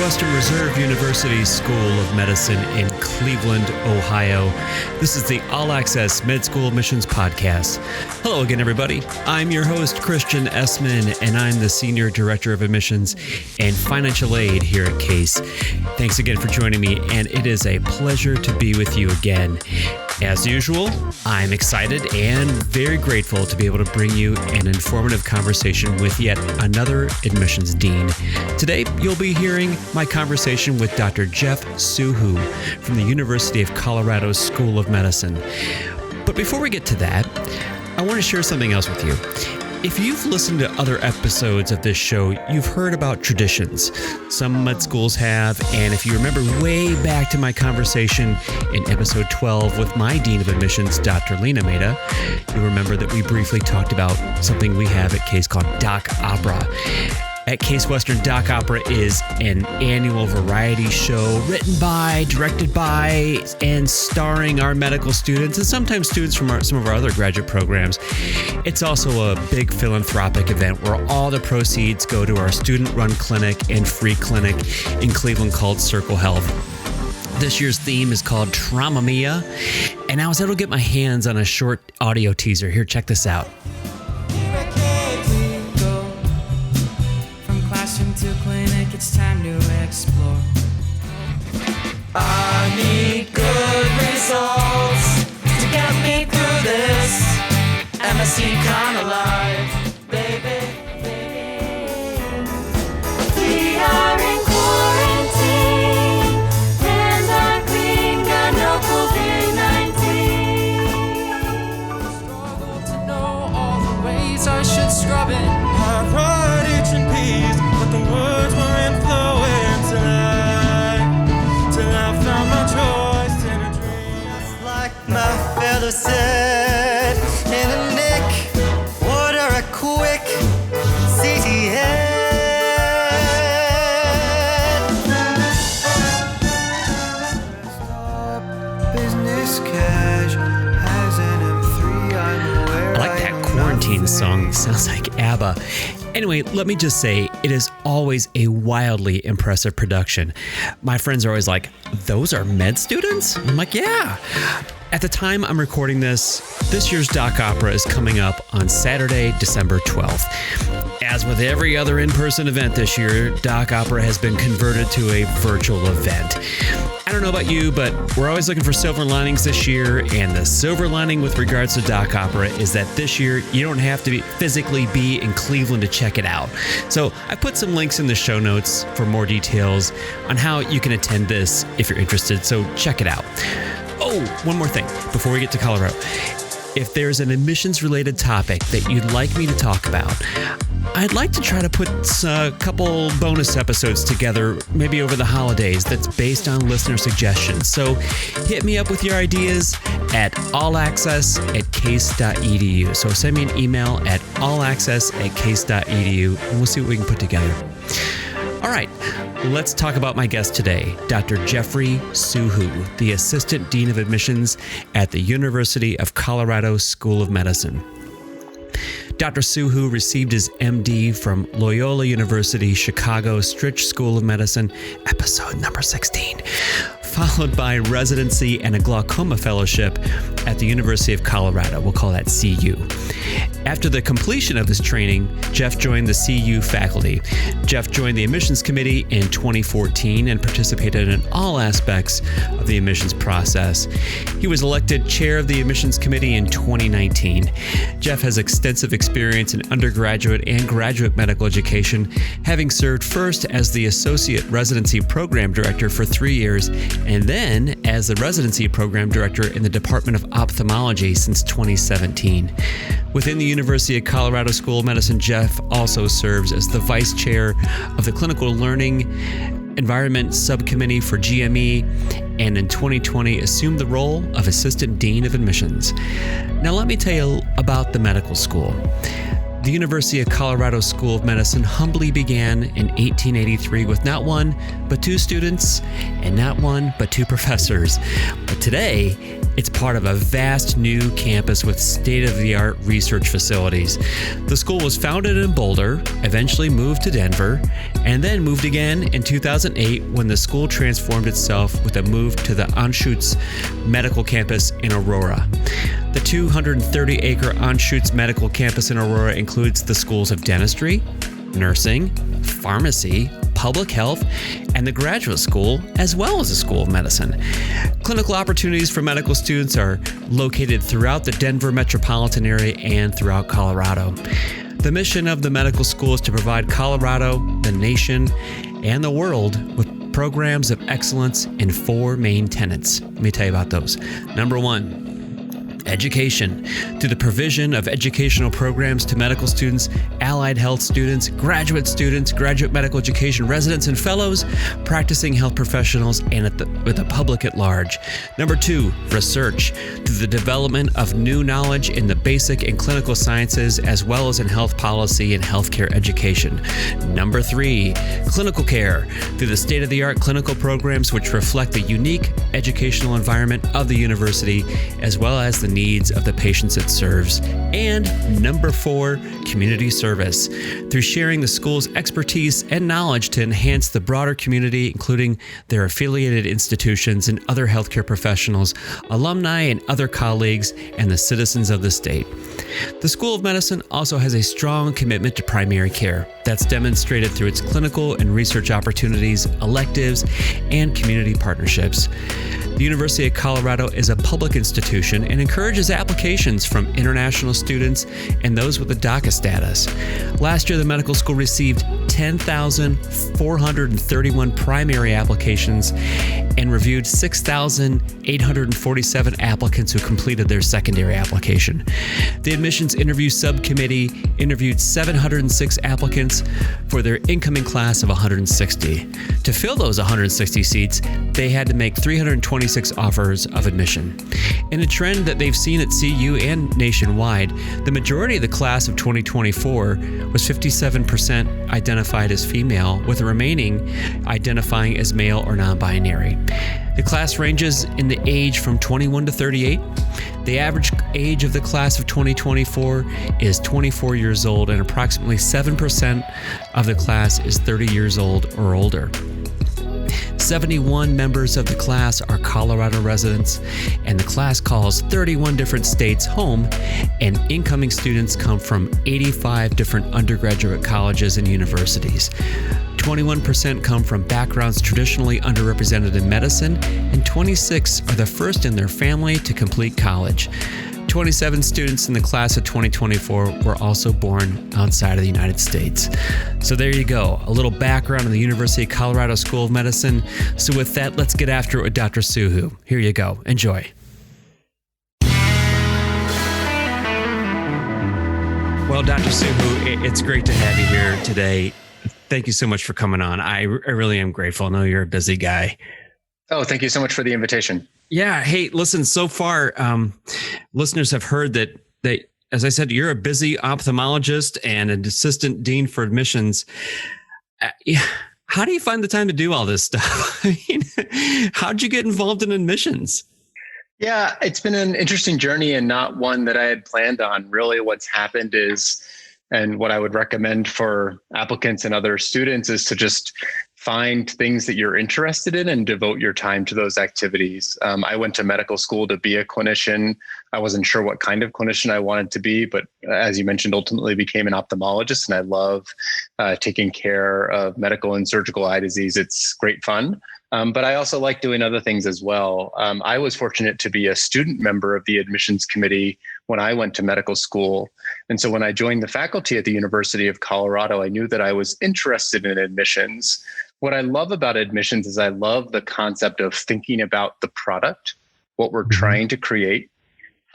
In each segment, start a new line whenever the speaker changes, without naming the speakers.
Western Reserve University School of Medicine in Cleveland, Ohio. This is the All Access Med School Admissions Podcast. Hello again, everybody. I'm your host, Christian Essman, and I'm the Senior Director of Admissions and Financial Aid here at CASE. Thanks again for joining me, and it is a pleasure to be with you again. As usual, I'm excited and very grateful to be able to bring you an informative conversation with yet another admissions dean. Today, you'll be hearing my conversation with Dr. Jeff SOOHOO from the University of Colorado School of Medicine. But before we get to that, I want to share something else with you. If you've listened to other episodes of this show, you've heard about traditions. Some med schools have, and if you remember way back to my conversation in episode 12 with my Dean of Admissions, Dr. Lena Meda, you'll remember that we briefly talked about something we have at CASE called Doc Opera. At Case Western, Doc Opera is an annual variety show written by, directed by, and starring our medical students and sometimes students from some of our other graduate programs. It's also a big philanthropic event where all the proceeds go to our student-run clinic and free clinic in Cleveland called Circle Health. This year's theme is called Trauma Mia, and I was able to get my hands on a short audio teaser. Here, check this out.
To clinic, it's time to explore. I need good results to get me through this MSC kind of life, baby. We are in quarantine, hands are clean, got no COVID-19. Struggle to know all the ways I should scrub it. I write itching peas, but the words weren't flowing till I found my choice in a dream. Just like my fellow said in a nick, order a quick CT head. Business cash has an M3. I'm aware.
I like that quarantine song. Sounds like ABBA. Anyway, let me just say, it is always a wildly impressive production. My friends are always like, those are med students? I'm like, yeah. At the time I'm recording this year's Doc Opera is coming up on Saturday, December 12th. As with every other in-person event this year, Doc Opera has been converted to a virtual event. I don't know about you, but we're always looking for silver linings this year, and the silver lining with regards to Doc Opera is that this year you don't have to physically be in Cleveland to check it out. So I put some links in the show notes for more details on how you can attend this if you're interested, so check it out. Oh, one more thing before we get to Colorado. If there's an admissions-related topic that you'd like me to talk about, I'd like to try to put a couple bonus episodes together, maybe over the holidays, that's based on listener suggestions. So hit me up with your ideas at allaccess@case.edu. So send me an email at allaccess@case.edu, and we'll see what we can put together. All right, let's talk about my guest today, Dr. Jeffrey SOOHOO, the Assistant Dean of Admissions at the University of Colorado School of Medicine. Dr. SOOHOO received his MD from Loyola University Chicago Stritch School of Medicine, episode number 16, followed by residency and a glaucoma fellowship at the University of Colorado. We'll call that CU. After the completion of his training, Jeff joined the CU faculty. Jeff joined the admissions committee in 2014 and participated in all aspects of the admissions process. He was elected chair of the admissions committee in 2019. Jeff has extensive experience in undergraduate and graduate medical education, having served first as the associate residency program director for 3 years and then as the residency program director in the Department of Ophthalmology since 2017. Within the University of Colorado School of Medicine, Jeff also serves as the vice chair of the Clinical Learning Environment Subcommittee for GME, and in 2020 assumed the role of Assistant Dean of Admissions. Now let me tell you about the medical school. The University of Colorado School of Medicine humbly began in 1883 with not one, but two students, and not one, but two professors. But today, it's part of a vast new campus with state-of-the-art research facilities. The school was founded in Boulder, eventually moved to Denver, and then moved again in 2008 when the school transformed itself with a move to the Anschutz Medical Campus in Aurora. The 230-acre Anschutz Medical Campus in Aurora includes the schools of dentistry, nursing, pharmacy, public health, and the graduate school, as well as the School of Medicine. Clinical opportunities for medical students are located throughout the Denver metropolitan area and throughout Colorado. The mission of the medical school is to provide Colorado, the nation, and the world with programs of excellence in four main tenets. Let me tell you about those. Number one, education, through the provision of educational programs to medical students, allied health students, graduate medical education residents and fellows, practicing health professionals, and with the public at large. Number two, research, through the development of new knowledge in the basic and clinical sciences, as well as in health policy and healthcare education. Number three, clinical care, through the state-of-the-art clinical programs which reflect the unique educational environment of the university, as well as the needs of the patients it serves. And number four, community service, through sharing the school's expertise and knowledge to enhance the broader community, including their affiliated institutions and other healthcare professionals, alumni and other colleagues, and the citizens of the state. The School of Medicine also has a strong commitment to primary care that's demonstrated through its clinical and research opportunities, electives, and community partnerships. The University of Colorado is a public institution and encourages applications from international students and those with a DACA status. Last year, the medical school received 10,431 primary applications and reviewed 6,847 applicants who completed their secondary application. The admissions interview subcommittee interviewed 706 applicants for their incoming class of 160. To fill those 160 seats, they had to make 326 offers of admission. In a trend that they've seen at CU and nationwide, the majority of the class of 2024 was 57% identified as female, with the remaining identifying as male or non-binary. The class ranges in the age from 21 to 38. The average age of the class of 2024 is 24 years old, and approximately 7% of the class is 30 years old or older. 71 members of the class are Colorado residents, and the class calls 31 different states home, and incoming students come from 85 different undergraduate colleges and universities. 21% come from backgrounds traditionally underrepresented in medicine, and 26 are the first in their family to complete college. 27 students in the class of 2024 were also born outside of the United States. So there you go, a little background on the University of Colorado School of Medicine. So with that, let's get after it with Dr. SOOHOO. Here you go. Enjoy. Well, Dr. SOOHOO, it's great to have you here today. Thank you so much for coming on. I really am grateful. I know you're a busy guy.
Oh, thank you so much for the invitation.
Yeah. Hey, listen, so far, listeners have heard that, as I said, you're a busy ophthalmologist and an assistant dean for admissions. How do you find the time to do all this stuff? I mean, how'd you get involved in admissions?
Yeah, it's been an interesting journey and not one that I had planned on. Really, what's happened is, and what I would recommend for applicants and other students, is to just find things that you're interested in and devote your time to those activities. I went to medical school to be a clinician. I wasn't sure what kind of clinician I wanted to be, but as you mentioned, ultimately became an ophthalmologist, and I love taking care of medical and surgical eye disease. It's great fun. But I also like doing other things as well. I was fortunate to be a student member of the admissions committee when I went to medical school. And so when I joined the faculty at the University of Colorado, I knew that I was interested in admissions. What I love about admissions is I love the concept of thinking about the product, what we're trying to create,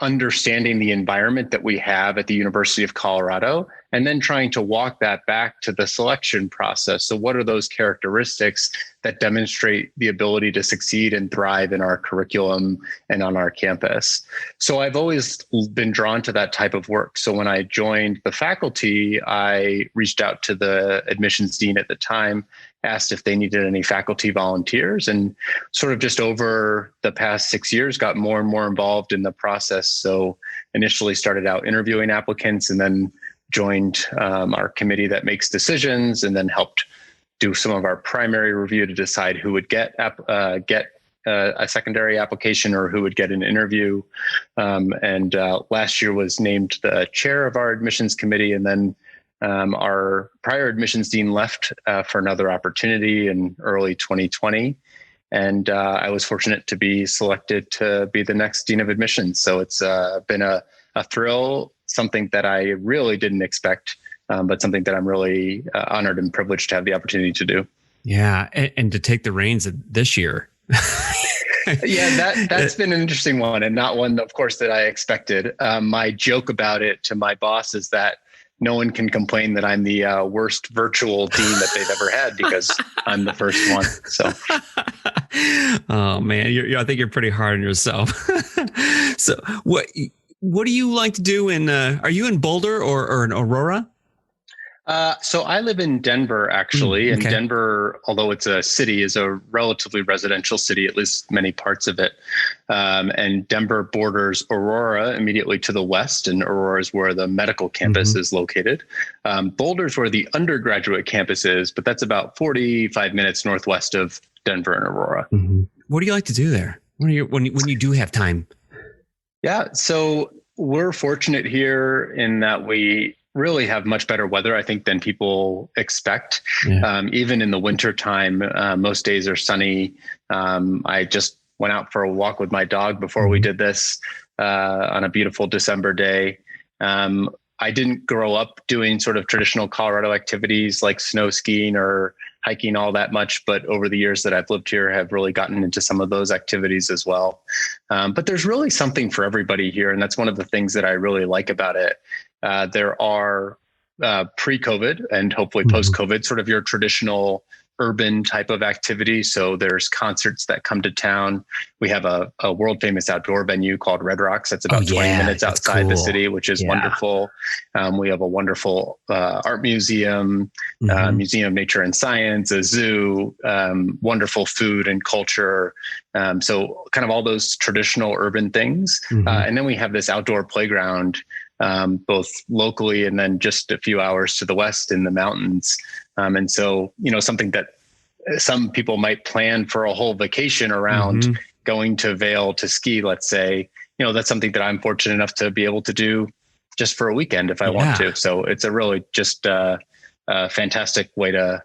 understanding the environment that we have at the University of Colorado, and then trying to walk that back to the selection process. So what are those characteristics that demonstrate the ability to succeed and thrive in our curriculum and on our campus? So I've always been drawn to that type of work. So when I joined the faculty, I reached out to the admissions dean at the time, asked if they needed any faculty volunteers, and sort of just over the past 6 years got more and more involved in the process. So initially started out interviewing applicants, and then joined our committee that makes decisions, and then helped do some of our primary review to decide who would get a secondary application or who would get an interview. And last year was named the chair of our admissions committee, and then our prior admissions dean left for another opportunity in early 2020. And I was fortunate to be selected to be the next dean of admissions. So it's been a thrill, something that I really didn't expect, but something that I'm really honored and privileged to have the opportunity to do.
Yeah. And to take the reins this year.
Yeah, that's been an interesting one, and not one, of course, that I expected. My joke about it to my boss is that no one can complain that I'm the worst virtual dean that they've ever had, because I'm the first one. So,
oh man, I think you're pretty hard on yourself. So, what do you like to do are you in Boulder or in Aurora?
So I live in Denver, actually, and
okay.
Denver, although it's a city, is a relatively residential city, at least many parts of it. And Denver borders Aurora immediately to the west, and Aurora is where the medical campus is located. Boulder's where the undergraduate campus is, but that's about 45 minutes northwest of Denver and Aurora.
What do you like to do there? When you do have time?
Yeah, so we're fortunate here in that we really have much better weather, I think, than people expect. Yeah. Even in the winter time, most days are sunny. I just went out for a walk with my dog before we did this on a beautiful December day. I didn't grow up doing sort of traditional Colorado activities like snow skiing or hiking all that much, but over the years that I've lived here, have really gotten into some of those activities as well. But there's really something for everybody here, and that's one of the things that I really like about it. There are pre-COVID and hopefully post-COVID sort of your traditional urban type of activity. So there's concerts that come to town. We have a world famous outdoor venue called Red Rocks. That's about 20 minutes outside the city, which is wonderful. We have a wonderful art museum, Museum of Nature and Science, a zoo, wonderful food and culture. So kind of all those traditional urban things. And then we have this outdoor playground, both locally and then just a few hours to the west in the mountains. And so, something that some people might plan for a whole vacation around going to Vail to ski, let's say, that's something that I'm fortunate enough to be able to do just for a weekend if I want to. So it's a really just a fantastic way to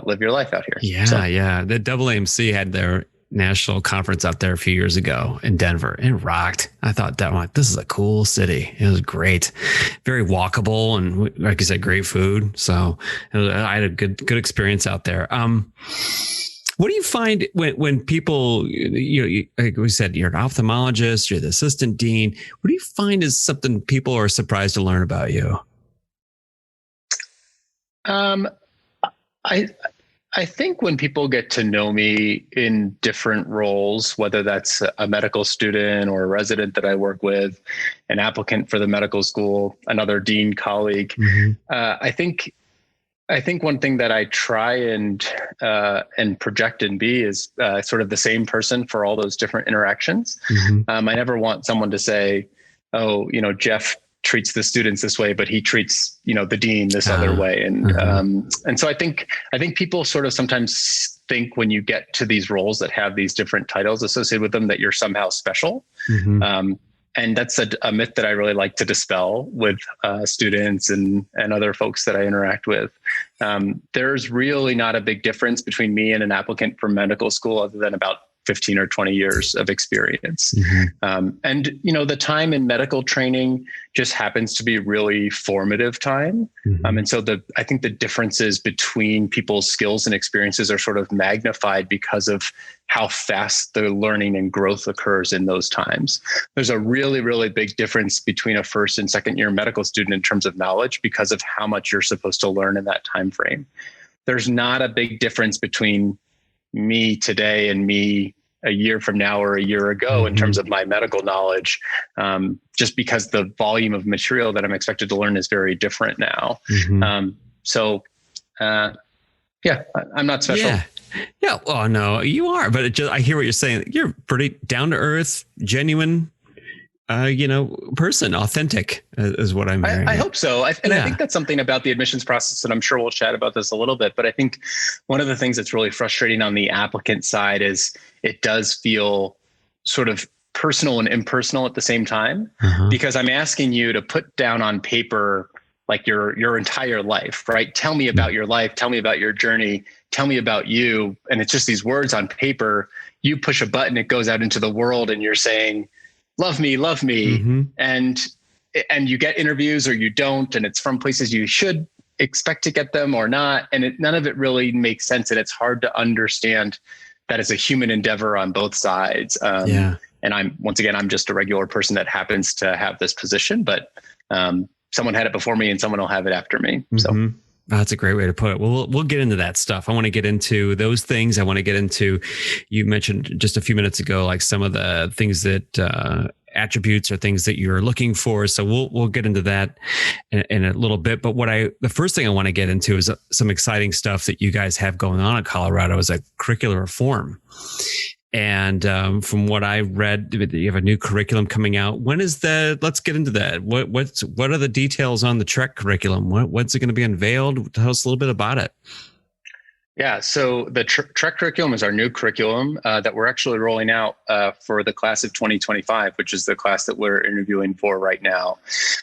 live your life out here.
Yeah. The AAMC had their national conference out there a few years ago in Denver. It rocked. I thought this is a cool city. It was great, very walkable, and like you said, great food. So I had a good experience out there. What do you find when people, like we said, you're an ophthalmologist, you're the assistant dean. What do you find is something people are surprised to learn about you?
I think when people get to know me in different roles, whether that's a medical student or a resident that I work with, an applicant for the medical school, another dean colleague, I think one thing that I try and project and be is sort of the same person for all those different interactions. I never want someone to say, "Oh, Jeff treats the students this way, but he treats, the dean this other way." And so I think people sort of sometimes think when you get to these roles that have these different titles associated with them that you're somehow special. And that's a myth that I really like to dispel with students and other folks that I interact with. There's really not a big difference between me and an applicant for medical school other than about 15 or 20 years of experience.
Mm-hmm.
And, the time in medical training just happens to be really formative time.
Mm-hmm.
And so I think the differences between people's skills and experiences are sort of magnified because of how fast the learning and growth occurs in those times. There's a really, really big difference between a first and second year medical student in terms of knowledge because of how much you're supposed to learn in that time frame. There's not a big difference between me today and me a year from now or a year ago in terms of my medical knowledge, just because the volume of material that I'm expected to learn is very different now.
Mm-hmm.
I'm not special.
Yeah. Well, no, you are, but I hear what you're saying. You're pretty down to earth, genuine, person, authentic is what I'm hearing.
I hope so. I think that's something about the admissions process, and I'm sure we'll chat about this a little bit, but I think one of the things that's really frustrating on the applicant side is it does feel sort of personal and impersonal at the same time, because I'm asking you to put down on paper like your entire life, right? Tell me about your life. Tell me about your journey. Tell me about you. And it's just these words on paper. You push a button, it goes out into the world, and you're saying, love me.
Mm-hmm.
And you get interviews or you don't, and it's from places you should expect to get them or not. And none of it really makes sense. And it's hard to understand that it's a human endeavor on both sides. And I'm just a regular person that happens to have this position, but someone had it before me and someone will have it after me. So.
Mm-hmm. That's a great way to put it. Well, we'll get into that stuff. I want to get into those things. I want to get into, you mentioned just a few minutes ago, like some of the things that attributes or things that you're looking for. So we'll get into that in a little bit. But the first thing I want to get into is some exciting stuff that you guys have going on in Colorado is a curricular reform. And from what I read, you have a new curriculum coming out. When is let's get into that. What are the details on the Trek curriculum? What's it going to be unveiled? Tell us a little bit about it.
Yeah, so the Trek curriculum is our new curriculum that we're actually rolling out for the class of 2025, which is the class that we're interviewing for right now.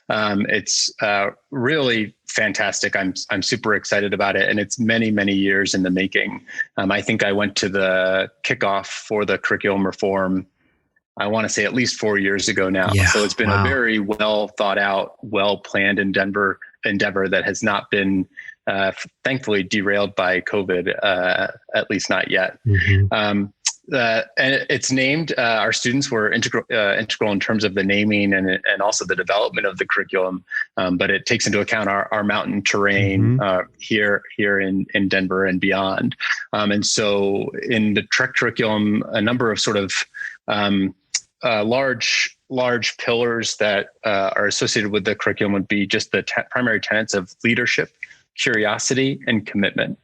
It's really fantastic. I'm super excited about it, and it's many, many years in the making. I think I went to the kickoff for the curriculum reform, I want to say at least 4 years ago now.
Yeah,
so it's been a very well thought out, well planned endeavor that has not been thankfully derailed by COVID, at least not yet.
Mm-hmm.
And it's named, our students were integral in terms of the naming and also the development of the curriculum. But it takes into account our mountain terrain here in Denver and beyond. And so in the Trek curriculum, a number of sort of large pillars that are associated with the curriculum would be just the primary tenets of leadership, curiosity, and commitment.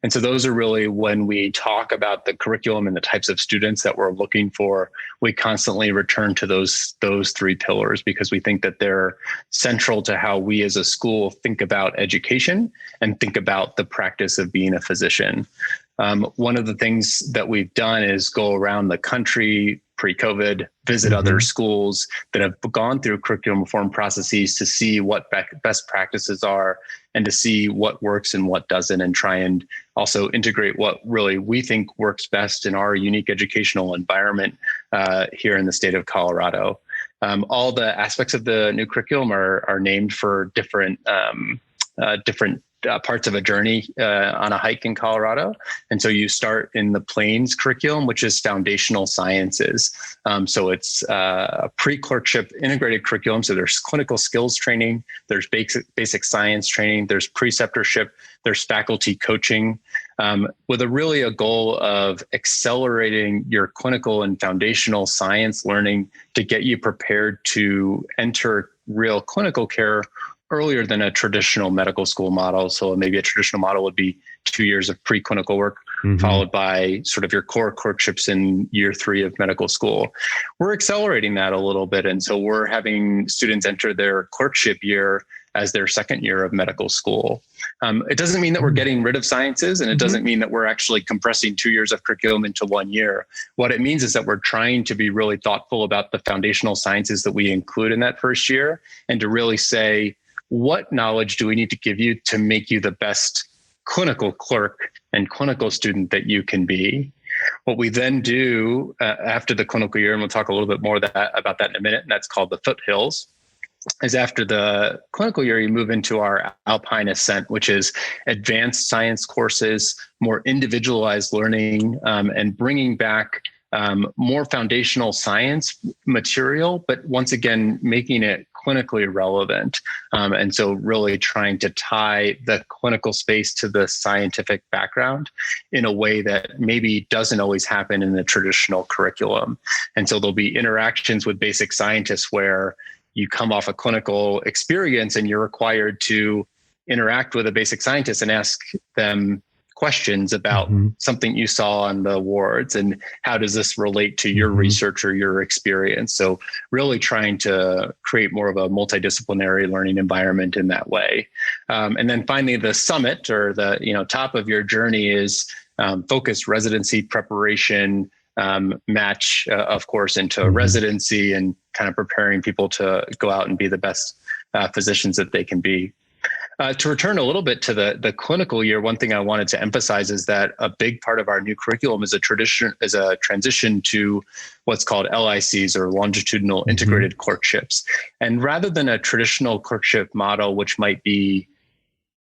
And so those are really, when we talk about the curriculum and the types of students that we're looking for, we constantly return to those three pillars because we think that they're central to how we as a school think about education and think about the practice of being a physician. One of the things that we've done is go around the country pre-COVID, visit other schools that have gone through curriculum reform processes to see what best practices are and to see what works and what doesn't, and try and also integrate what really we think works best in our unique educational environment here in the state of Colorado. All the aspects of the new curriculum are named for different parts of a journey on a hike in Colorado. And so you start in the Plains curriculum, which is foundational sciences. So it's a pre-clerkship integrated curriculum. So there's clinical skills training, there's basic science training, there's preceptorship, there's faculty coaching, with a goal of accelerating your clinical and foundational science learning to get you prepared to enter real clinical care earlier than a traditional medical school model. So maybe a traditional model would be 2 years of preclinical work, followed by sort of your core clerkships in year 3 of medical school. We're accelerating that a little bit. And so we're having students enter their clerkship year as their second year of medical school. It doesn't mean that we're getting rid of sciences, and it doesn't mean that we're actually compressing 2 years of curriculum into 1 year. What it means is that we're trying to be really thoughtful about the foundational sciences that we include in that first year, and to really say, what knowledge do we need to give you to make you the best clinical clerk and clinical student that you can be? What we then do after the clinical year, and we'll talk a little bit more about that in a minute, and that's called the foothills, is after the clinical year, you move into our alpine ascent, which is advanced science courses, more individualized learning, and bringing back more foundational science material, but once again, making it clinically relevant. And so really trying to tie the clinical space to the scientific background in a way that maybe doesn't always happen in the traditional curriculum. And so there'll be interactions with basic scientists where you come off a clinical experience and you're required to interact with a basic scientist and ask them questions about something you saw on the wards and how does this relate to your research or your experience. So really trying to create more of a multidisciplinary learning environment in that way. And then finally, the summit, or the top of your journey, is focused residency preparation, match, of course, into residency, and kind of preparing people to go out and be the best physicians that they can be. To return a little bit to the clinical year, one thing I wanted to emphasize is that a big part of our new curriculum is a transition to what's called LICs, or longitudinal integrated clerkships. And rather than a traditional clerkship model, which might be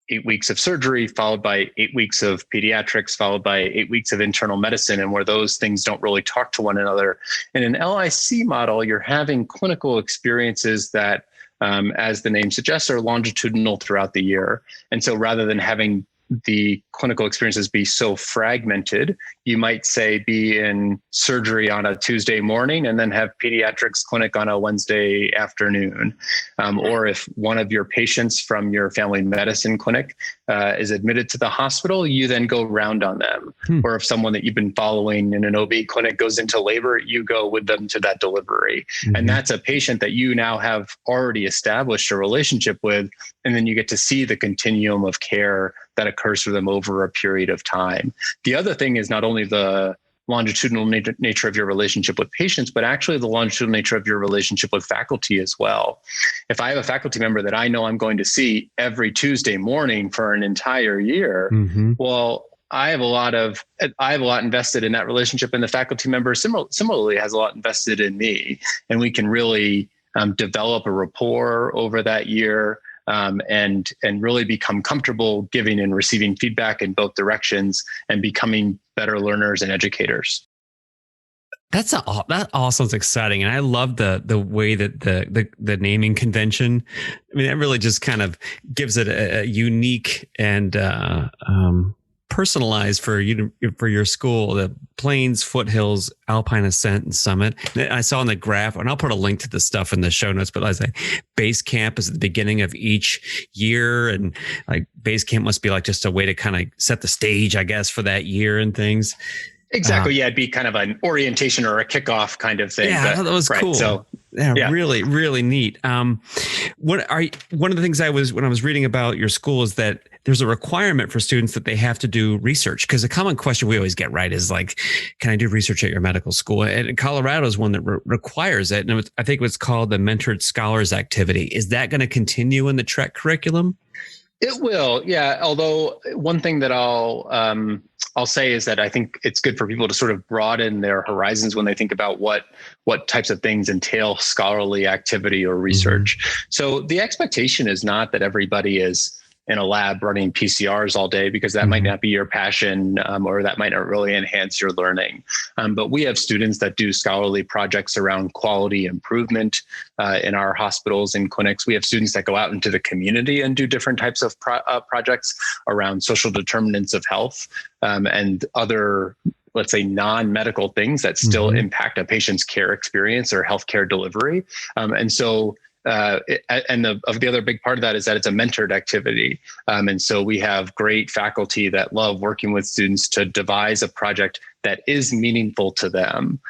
8 weeks of surgery, followed by 8 weeks of pediatrics, followed by 8 weeks of internal medicine, and where those things don't really talk to one another. In an LIC model, you're having clinical experiences that, as the name suggests, are longitudinal throughout the year. And so rather than having the clinical experiences be so fragmented, you might say be in surgery on a Tuesday morning and then have pediatrics clinic on a Wednesday afternoon. Or if one of your patients from your family medicine clinic is admitted to the hospital, you then go round on them. Or if someone that you've been following in an OB clinic goes into labor, you go with them to that delivery. And that's a patient that you now have already established a relationship with. And then you get to see the continuum of care that occurs for them over a period of time. The other thing is not only the longitudinal nature of your relationship with patients, but actually the longitudinal nature of your relationship with faculty as well. If I have a faculty member that I know I'm going to see every Tuesday morning for an entire year, well, I have a lot invested in that relationship, and the faculty member similarly has a lot invested in me, and we can really develop a rapport over that year. And really become comfortable giving and receiving feedback in both directions and becoming better learners and educators.
That all sounds exciting, and I love the way that the naming convention. I mean, that really just kind of gives it a unique and personalized for your school, the Plains, Foothills, Alpine Ascent, and Summit. I saw on the graph, and I'll put a link to the stuff in the show notes, but I was like, base camp is at the beginning of each year, and like base camp must be like just a way to kind of set the stage, I guess, for that year and things.
Exactly. Yeah, it'd be kind of an orientation or a kickoff kind of thing.
Yeah, that was cool.
So,
yeah, really, really neat. One of the things when I was reading about your school is that there's a requirement for students that they have to do research, because a common question we always get right is like, can I do research at your medical school? And Colorado is one that requires it. And I think it's called the Mentored Scholars Activity. Is that going to continue in the TREC curriculum?
It will, yeah. Although one thing that I'll say is that I think it's good for people to sort of broaden their horizons when they think about what types of things entail scholarly activity or research. So the expectation is not that everybody is in a lab running PCRs all day, because that might not be your passion, or that might not really enhance your learning. But we have students that do scholarly projects around quality improvement in our hospitals and clinics. We have students that go out into the community and do different types of projects around social determinants of health, and other, let's say, non-medical things that still impact a patient's care experience or healthcare delivery. And so the other big part of that is that it's a mentored activity. And so we have great faculty that love working with students to devise a project that is meaningful to them.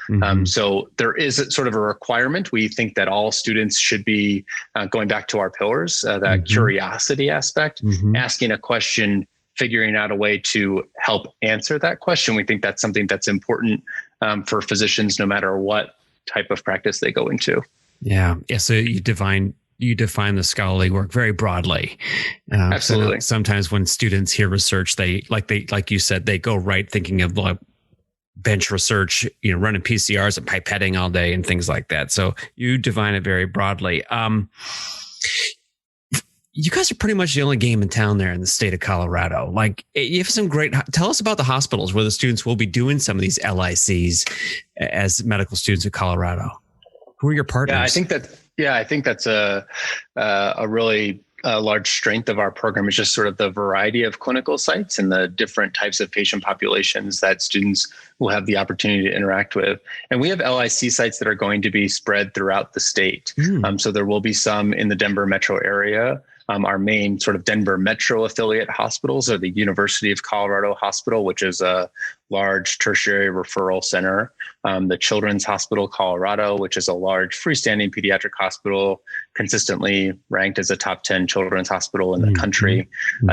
So there is sort of a requirement. We think that all students should be going back to our pillars, that curiosity aspect, asking a question, figuring out a way to help answer that question. We think that's something that's important for physicians, no matter what type of practice they go into. Yeah.
So you define the scholarly work very broadly.
Absolutely.
So sometimes when students hear research, they like you said, they go right thinking of bench research, running PCRs and pipetting all day and things like that. So you define it very broadly. You guys are pretty much the only game in town there in the state of Colorado. Like, you have some tell us about the hospitals where the students will be doing some of these LICs as medical students at Colorado. Who are your partners?
I think that's a really large strength of our program is just sort of the variety of clinical sites and the different types of patient populations that students will have the opportunity to interact with. And we have LIC sites that are going to be spread throughout the state. So there will be some in the Denver metro area. Our main sort of Denver metro affiliate hospitals are the University of Colorado Hospital, which is a large tertiary referral center, the Children's Hospital Colorado, which is a large freestanding pediatric hospital, consistently ranked as a top 10 children's hospital in the country,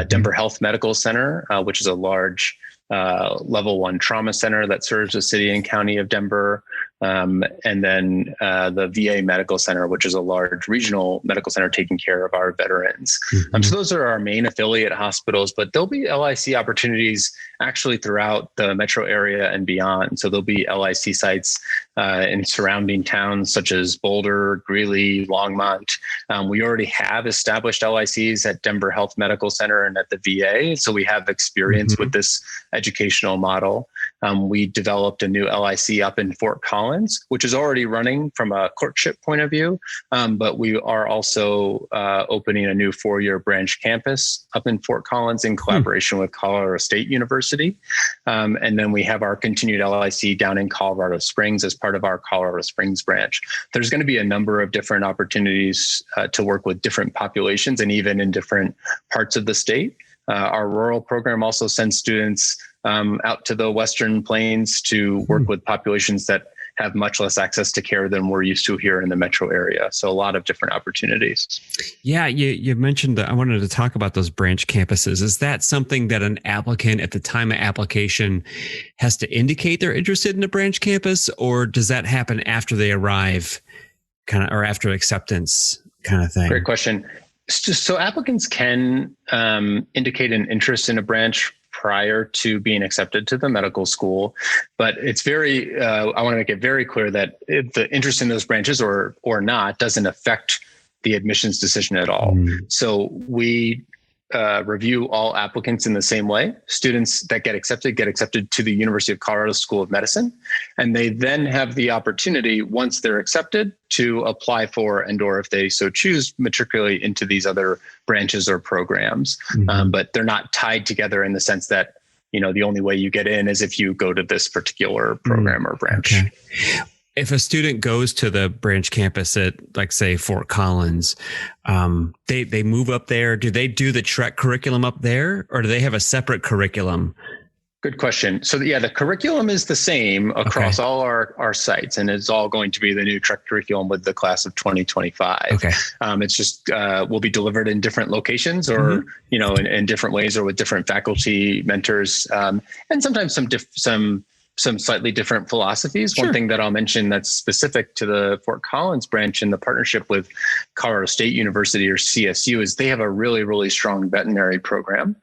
Denver Health Medical Center, which is a large level 1 trauma center that serves the city and county of Denver. And then the VA Medical Center, which is a large regional medical center taking care of our veterans. So those are our main affiliate hospitals, but there'll be LIC opportunities actually throughout the metro area and beyond. So there'll be LIC sites in surrounding towns such as Boulder, Greeley, Longmont. We already have established LICs at Denver Health Medical Center and at the VA. So we have experience with this educational model. We developed a new LIC up in Fort Collins, which is already running from a courtship point of view. But we are also opening a new 4-year branch campus up in Fort Collins in collaboration with Colorado State University. And then we have our continued LIC down in Colorado Springs as part of our Colorado Springs branch. There's going to be a number of different opportunities to work with different populations and even in different parts of the state. Our rural program also sends students out to the Western Plains to work with populations that have much less access to care than we're used to here in the metro area. So a lot of different opportunities. Yeah,
you mentioned that. I wanted to talk about those branch campuses. Is that something that an applicant at the time of application has to indicate they're interested in a branch campus, or does that happen after they arrive, or after acceptance kind of thing?
Great question. So applicants can indicate an interest in a branch prior to being accepted to the medical school, but it's very, I want to make it very clear that the interest in those branches or not doesn't affect the admissions decision at all. So we review all applicants in the same way. Students that get accepted to the University of Colorado School of Medicine, and they then have the opportunity, once they're accepted, to apply for and/or if they so choose, matriculate into these other branches or programs. But they're not tied together in the sense that, the only way you get in is if you go to this particular program or branch.
Okay. If a student goes to the branch campus at, like, say, Fort Collins, they move up there. Do they do the Trek curriculum up there, or do they have a separate curriculum?
Good question. So the curriculum is the same across all our sites, and it's all going to be the new Trek curriculum with the class of 2025. Okay. It's just will be delivered in different locations, or in different ways, or with different faculty mentors, and sometimes some slightly different philosophies. Sure. One thing that I'll mention that's specific to the Fort Collins branch in the partnership with Colorado State University, or CSU, is they have a really, really strong veterinary program.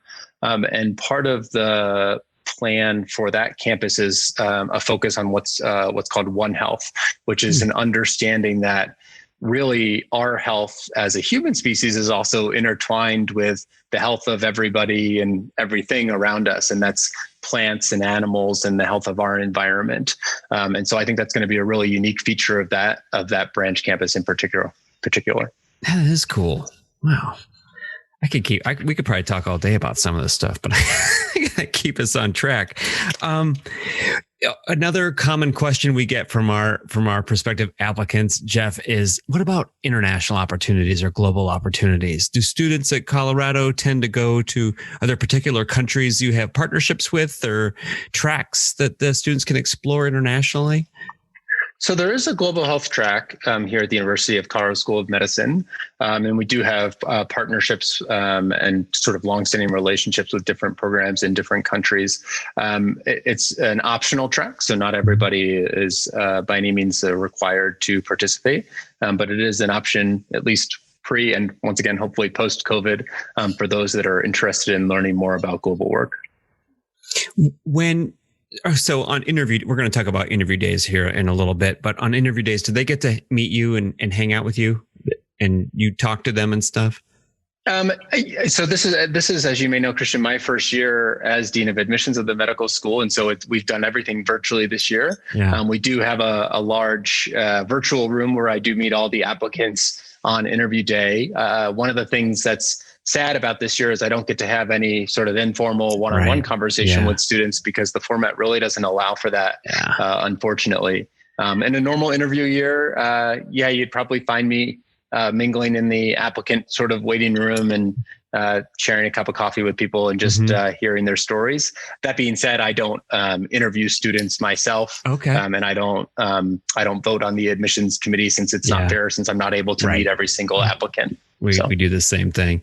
And part of the plan for that campus is a focus on what's called One Health, which is an understanding that really our health as a human species is also intertwined with the health of everybody and everything around us. And that's plants and animals and the health of our environment. And so I think that's going to be a really unique feature of that branch campus in particular.
That is cool. Wow. We could probably talk all day about some of this stuff, but I gotta keep us on track. Another common question we get from our prospective applicants, Jeff, is what about international opportunities or global opportunities? Do students at Colorado tend to go to, are there particular countries you have partnerships with, or tracks that the students can explore internationally?
So there is a global health track here at the University of Colorado School of Medicine, and we do have partnerships and sort of longstanding relationships with different programs in different countries. It's an optional track, so not everybody is by any means required to participate, but it is an option, at least pre and once again, hopefully post-COVID, for those that are interested in learning more about global work.
When So on interview, we're going to talk about interview days here in a little bit, but on interview days, do they get to meet you and hang out with you and you talk to them and stuff?
So this is, as you may know, Christian, my first year as Dean of Admissions of the medical school. And so we've done everything virtually this year.
Yeah.
We do have a large virtual room where I do meet all the applicants on interview day. One of the things that's sad about this year is I don't get to have any sort of informal one-on-one conversation with students because the format really doesn't allow for that, unfortunately. In a normal interview year, you'd probably find me mingling in the applicant sort of waiting room and sharing a cup of coffee with people and just hearing their stories. That being said, I don't interview students myself.
Okay.
And I don't vote on the admissions committee since it's not fair, since I'm not able to meet every single applicant.
We do the same thing.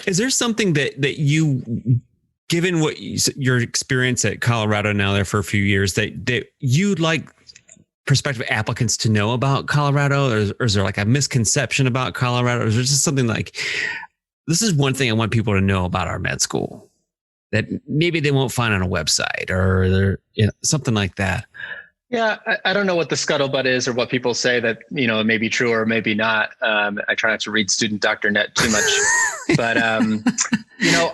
Is there something that you, given what your experience at Colorado now there for a few years, that you'd like prospective applicants to know about Colorado, or is there like a misconception about Colorado? Or is there just something like, this is one thing I want people to know about our med school that maybe they won't find on a website or something like that?
Yeah, I don't know what the scuttlebutt is or what people say that, may be true or maybe not. I try not to read student.net too much, but,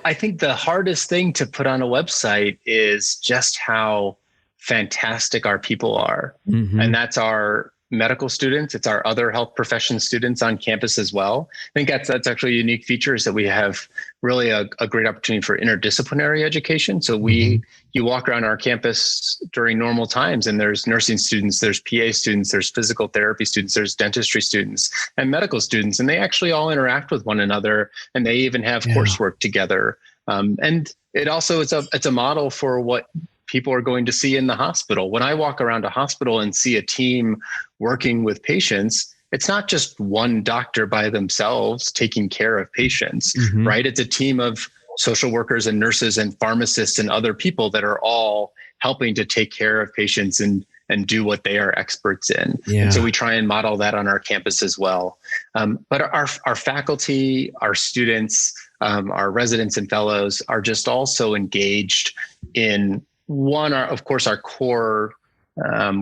I think the hardest thing to put on a website is just how fantastic our people are. And that's our medical students. It's our other health profession students on campus as well. I think that's actually a unique feature is that we have really a great opportunity for interdisciplinary education. So you walk around our campus during normal times and there's nursing students, there's PA students, there's physical therapy students, there's dentistry students and medical students, and they actually all interact with one another and they even have coursework together. And it also, it's a model for what people are going to see in the hospital. When I walk around a hospital and see a team working with patients, it's not just one doctor by themselves taking care of patients, right? It's a team of social workers and nurses and pharmacists and other people that are all helping to take care of patients and do what they are experts in. And so we try and model that on our campus as well. But our faculty, our students, our residents and fellows are just also engaged in of course, our core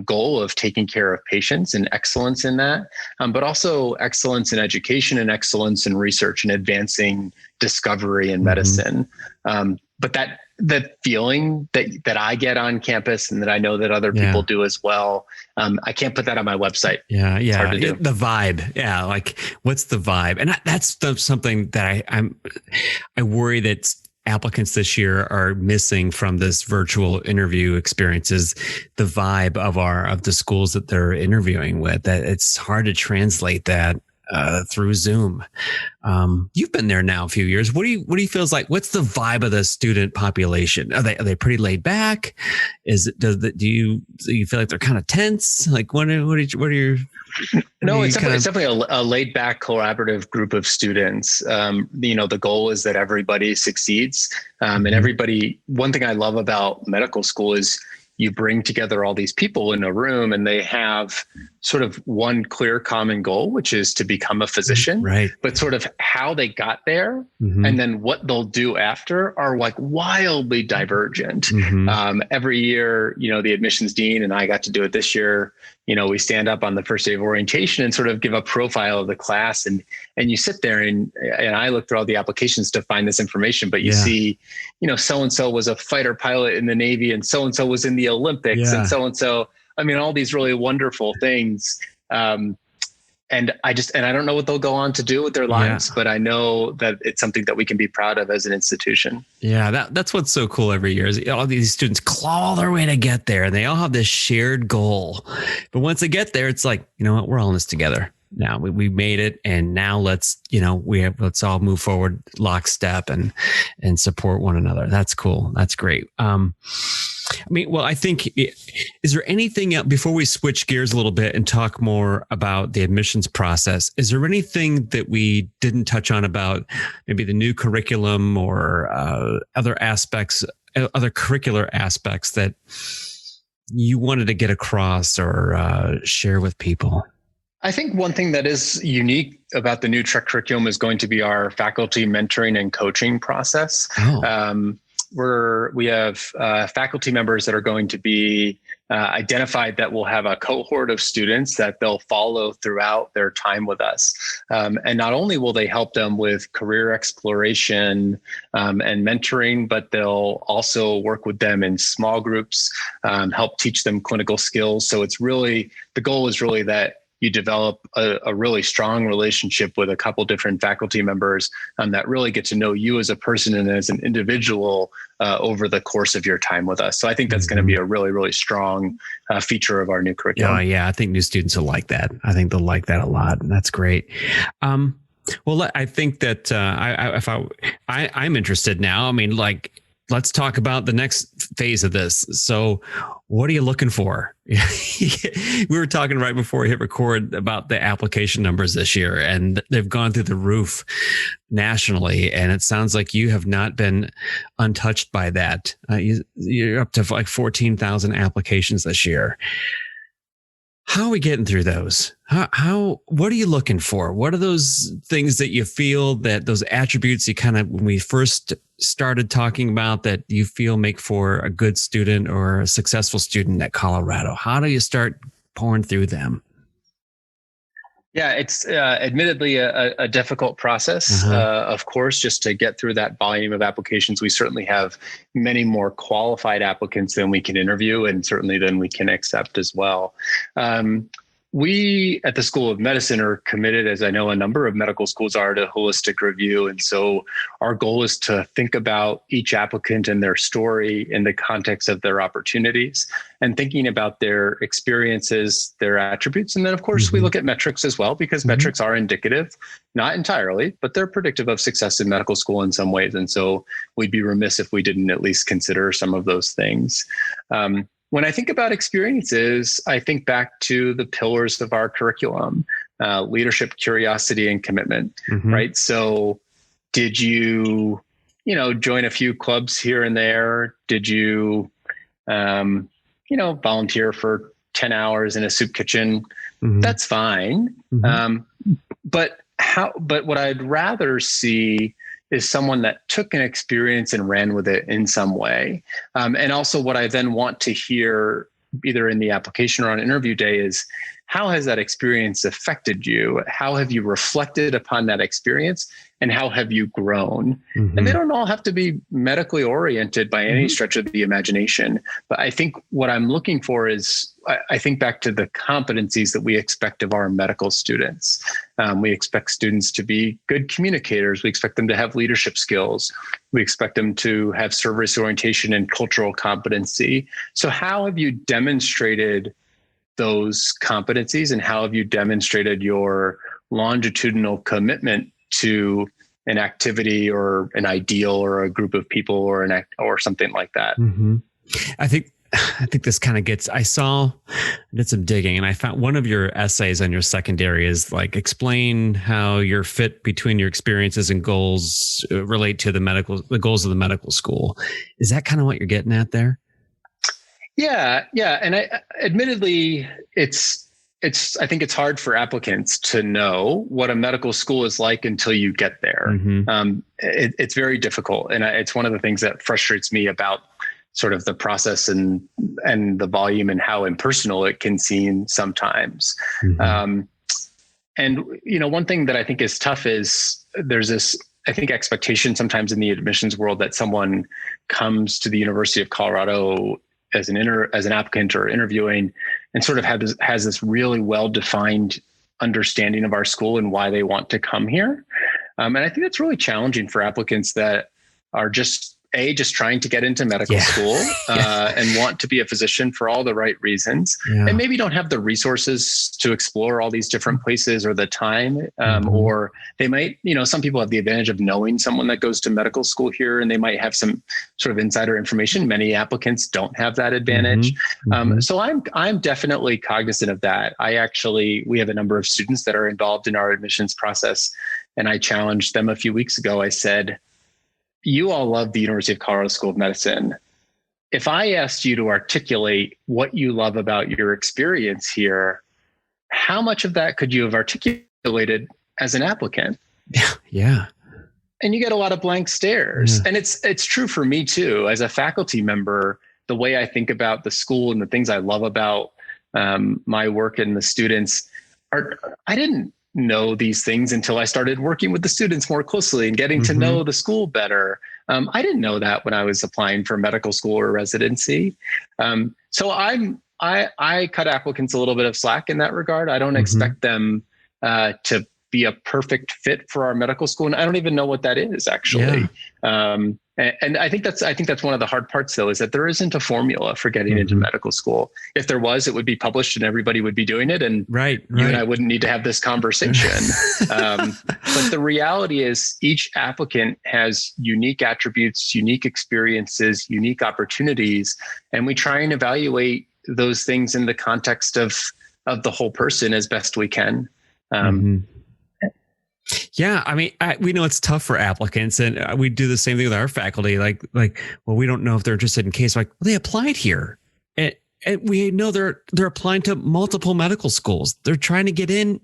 goal of taking care of patients and excellence in that, but also excellence in education and excellence in research and advancing discovery in medicine. But that feeling that I get on campus and that I know that other people do as well, I can't put that on my website. It's hard to do.
The vibe. Yeah. Like what's the vibe? And that's something that I worry that applicants this year are missing from this virtual interview experience is the vibe of the schools that they're interviewing with. That it's hard to translate that through Zoom. You've been there now a few years. What do you feel is like? What's the vibe of the student population? Are they pretty laid back? Do you feel like they're kind of tense? Like what are your
No, it's definitely a laid back, collaborative group of students. The goal is that everybody succeeds. And one thing I love about medical school is you bring together all these people in a room and they have sort of one clear common goal, which is to become a physician,
right?
But sort of how they got there and then what they'll do after are like wildly divergent. Every year, the admissions dean, and I got to do it this year, we stand up on the first day of orientation and sort of give a profile of the class and you sit there and I look through all the applications to find this information, but you see, so-and-so was a fighter pilot in the Navy and so-and-so was in the Olympics and so-and-so, all these really wonderful things. And I don't know what they'll go on to do with their lives, but I know that it's something that we can be proud of as an institution. Yeah,
that's what's so cool every year is all these students claw their way to get there and they all have this shared goal. But once they get there, it's like, you know what, we're all in this together. Now we made it let's all move forward lockstep and support one another. That's cool. That's great. I think, is there anything else before we switch gears a little bit and talk more about the admissions process? Is there anything that we didn't touch on about maybe the new curriculum or other curricular aspects that you wanted to get across or share with people?
I think one thing that is unique about the new curriculum is going to be our faculty mentoring and coaching process. we have faculty members that are going to be identified that will have a cohort of students that they'll follow throughout their time with us. And not only will they help them with career exploration and mentoring, but they'll also work with them in small groups, help teach them clinical skills. So it's really, the goal is really that you develop a really strong relationship with a couple different faculty members that really get to know you as a person and as an individual over the course of your time with us. So I think that's going to be a really, really strong feature of our new curriculum.
Oh, yeah. I think new students will like that. I think they'll like that a lot. That's great. Well, I think that I'm interested now. I mean, like, let's talk about the next phase of this. So what are you looking for? We were talking right before we hit record about the application numbers this year, and they've gone through the roof nationally. And it sounds like you have not been untouched by that. You're up to like 14,000 applications this year. How are we getting through those? What are you looking for? What are those things that you feel, that those attributes you kind of, when we first started talking about, that you feel make for a good student or a successful student at Colorado? How do you start pouring through them?
Yeah, it's admittedly a difficult process, of course, just to get through that volume of applications. We certainly have many more qualified applicants than we can interview, and certainly than we can accept as well. We at the School of Medicine are committed, as I know a number of medical schools are, to holistic review. And so our goal is to think about each applicant and their story in the context of their opportunities, and thinking about their experiences, their attributes. And then, of course, we look at metrics as well, because metrics are indicative, not entirely, but they're predictive of success in medical school in some ways. And so we'd be remiss if we didn't at least consider some of those things. When I think about experiences, I think back to the pillars of our curriculum: leadership, curiosity, and commitment, right? So did you join a few clubs here and there? Did you, volunteer for 10 hours in a soup kitchen? That's fine. But what I'd rather see is someone that took an experience and ran with it in some way. And also what I then want to hear, either in the application or on interview day, is how has that experience affected you? How have you reflected upon that experience? And how have you grown? And they don't all have to be medically oriented by any stretch of the imagination. But I think what I'm looking for is, I think back to the competencies that we expect of our medical students. We expect students to be good communicators. We expect them to have leadership skills. We expect them to have service orientation and cultural competency. So how have you demonstrated those competencies, and how have you demonstrated your longitudinal commitment to an activity or an ideal or a group of people or something like that?
I think this kind of gets, I did some digging, and I found one of your essays on your secondary is like, explain how your fit between your experiences and goals relate to the goals of the medical school. Is that kind of what you're getting at there?
Yeah. And admittedly, I think it's hard for applicants to know what a medical school is like until you get there. It's very difficult. And it's one of the things that frustrates me about sort of the process and the volume and how impersonal it can seem sometimes. And, one thing that I think is tough is there's this, I think, expectation sometimes in the admissions world that someone comes to the University of Colorado as an applicant or interviewing, and sort of has this really well-defined understanding of our school and why they want to come here. And I think that's really challenging for applicants that are just trying to get into medical school and want to be a physician for all the right reasons, and maybe don't have the resources to explore all these different places or the time, or they might, some people have the advantage of knowing someone that goes to medical school here, and they might have some sort of insider information. Many applicants don't have that advantage. So I'm definitely cognizant of that. We have a number of students that are involved in our admissions process, and I challenged them a few weeks ago. I said, you all love the University of Colorado School of Medicine. If I asked you to articulate what you love about your experience here, how much of that could you have articulated as an applicant?
Yeah.
and you get a lot of blank stares.
Yeah.
And it's true for me too. As a faculty member, the way I think about the school and the things I love about my work and the students I didn't know these things until I started working with the students more closely and getting to know the school better. I didn't know that when I was applying for medical school or residency. So I cut applicants a little bit of slack in that regard. I don't expect them to be a perfect fit for our medical school, and I don't even know what that is actually. And I think that's one of the hard parts, though, is that there isn't a formula for getting into medical school. If there was, it would be published and everybody would be doing it, and you and I wouldn't need to have this conversation. But the reality is, each applicant has unique attributes, unique experiences, unique opportunities, and we try and evaluate those things in the context of the whole person as best we can.
Yeah, I mean, we know it's tough for applicants, and we do the same thing with our faculty. Like, well, we don't know if they're interested in case. Like, well, they applied here, and we know they're applying to multiple medical schools. They're trying to get in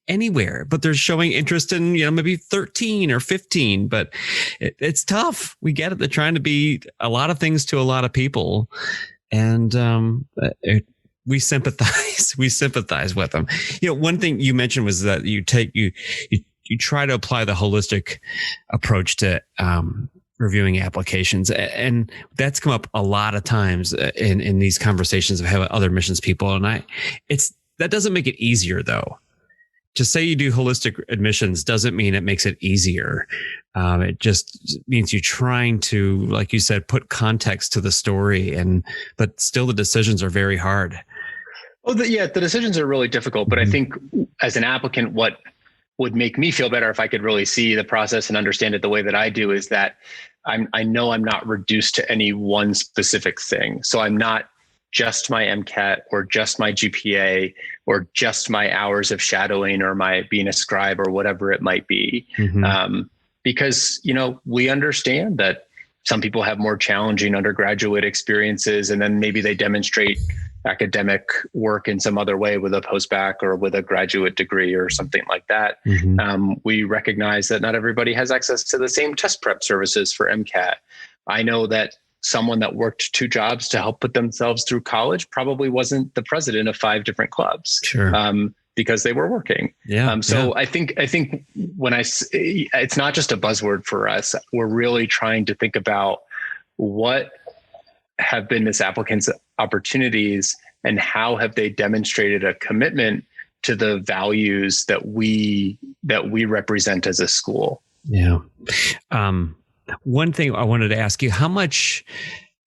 anywhere, but they're showing interest in maybe 13 or 15. But it's tough. We get it. They're trying to be a lot of things to a lot of people, and we sympathize. We sympathize with them. One thing you mentioned was that you try to apply the holistic approach to reviewing applications. And that's come up a lot of times in these conversations I've had with other missions people. And that doesn't make it easier, though. To say you do holistic admissions doesn't mean it makes it easier. It just means you're trying to, like you said, put context to the story, but still the decisions are very hard.
Well, the decisions are really difficult, but I think as an applicant, what would make me feel better if I could really see the process and understand it the way that I do is that I know I'm not reduced to any one specific thing. So I'm not just my MCAT or just my GPA or just my hours of shadowing or my being a scribe or whatever it might be. Because, we understand that some people have more challenging undergraduate experiences, and then maybe they demonstrate academic work in some other way with a postbac or with a graduate degree or something like that. We recognize that not everybody has access to the same test prep services for MCAT. I know that someone that worked 2 jobs to help put themselves through college probably wasn't the president of 5 different clubs. Because they were working. I think when it's not just a buzzword for us, we're really trying to think about what have been this applicant's opportunities and how have they demonstrated a commitment to the values that we represent as a school.
One thing I wanted to ask you, how much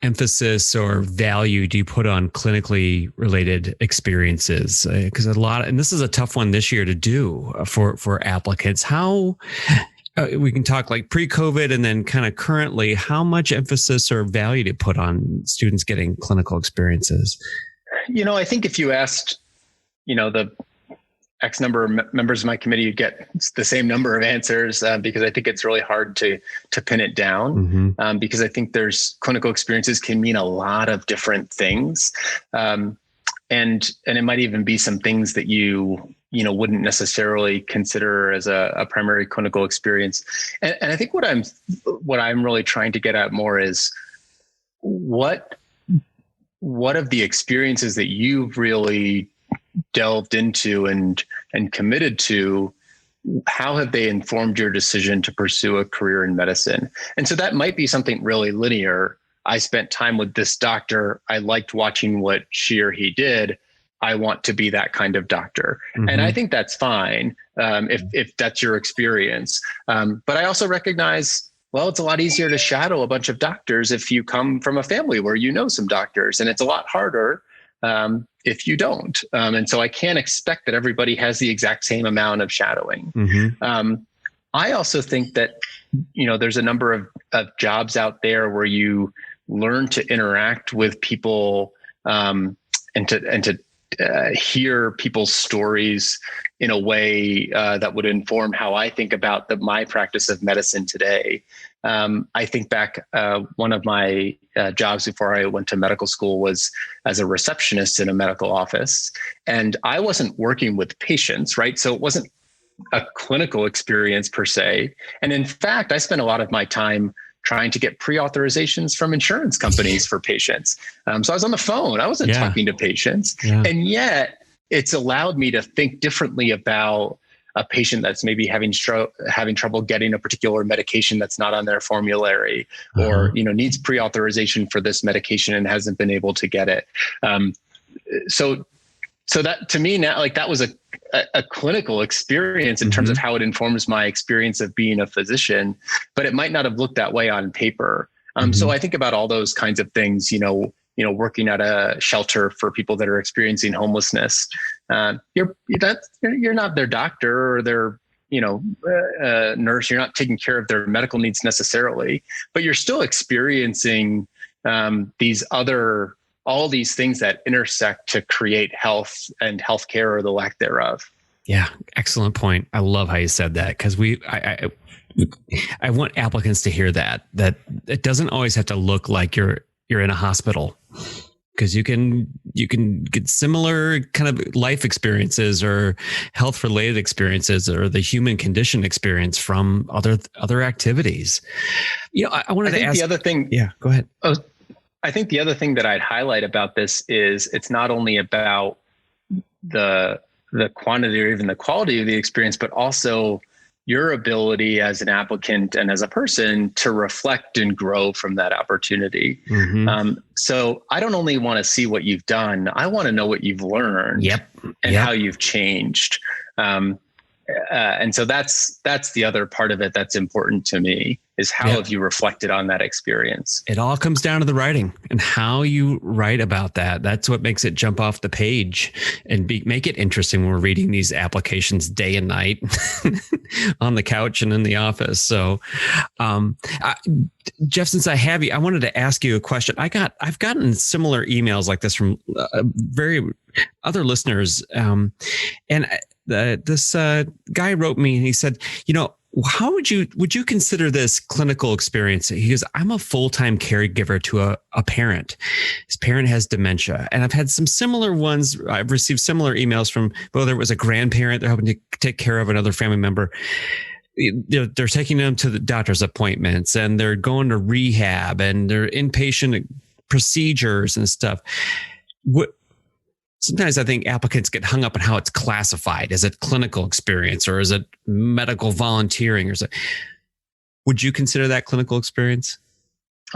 emphasis or value do you put on clinically related experiences? Because and this is a tough one this year to do for applicants. How we can talk like pre-COVID and then kind of currently, how much emphasis or value to put on students getting clinical experiences?
I think if you asked, the X number of members of my committee, you'd get the same number of answers because I think it's really hard to pin it down because I think clinical experiences can mean a lot of different things. And it might even be some things that you wouldn't necessarily consider as a primary clinical experience. And I think what I'm really trying to get at more is what of the experiences that you've really delved into and committed to, how have they informed your decision to pursue a career in medicine? And so that might be something really linear. I spent time with this doctor. I liked watching what she or he did. I want to be that kind of doctor. And I think that's fine if that's your experience. But I also recognize, well, it's a lot easier to shadow a bunch of doctors if you come from a family where you know some doctors, and it's a lot harder if you don't. And so I can't expect that everybody has the exact same amount of shadowing. I also think that, there's a number of jobs out there where you learn to interact with people and to hear people's stories in a way that would inform how I think about my practice of medicine today. I think back, one of my jobs before I went to medical school was as a receptionist in a medical office, and I wasn't working with patients, right? So it wasn't a clinical experience per se. And in fact, I spent a lot of my time trying to get pre-authorizations from insurance companies for patients. So I was on the phone. I wasn't talking to patients. And yet it's allowed me to think differently about a patient that's maybe having trouble getting a particular medication that's not on their formulary, or needs pre-authorization for this medication and hasn't been able to get it. So that, to me now, like, that was a clinical experience in terms of how it informs my experience of being a physician, but it might not have looked that way on paper. So I think about all those kinds of things, working at a shelter for people that are experiencing homelessness. You're not their doctor or their, nurse. You're not taking care of their medical needs necessarily, but you're still experiencing all these things that intersect to create health and healthcare, or the lack thereof.
Yeah. Excellent point. I love how you said that, because I want applicants to hear that it doesn't always have to look like you're in a hospital, because you can get similar kind of life experiences or health related experiences or the human condition experience from other activities. I wanted to ask the other thing. Yeah, go ahead.
I think the other thing that I'd highlight about this is it's not only about the quantity or even the quality of the experience, but also your ability as an applicant and as a person to reflect and grow from that opportunity. So I don't only want to see what you've done. I want to know what you've learned and how you've changed. And so that's the other part of it that's important to me, is how have you reflected on that experience?
It all comes down to the writing and how you write about that. That's what makes it jump off the page and make it interesting when we're reading these applications day and night on the couch and in the office. So, Jeff, since I have you, I wanted to ask you a question. I've gotten similar emails like this from other listeners. This guy wrote me and he said, how would you consider this clinical experience? He goes, I'm a full-time caregiver to a parent. His parent has dementia. And I've had some similar ones. I've received similar emails from whether it was a grandparent they're hoping to take care of another family member. They're taking them to the doctor's appointments, and they're going to rehab, and they're inpatient procedures and stuff. Sometimes I think applicants get hung up on how it's classified. Is it clinical experience, or is it medical volunteering, or would you consider that clinical experience?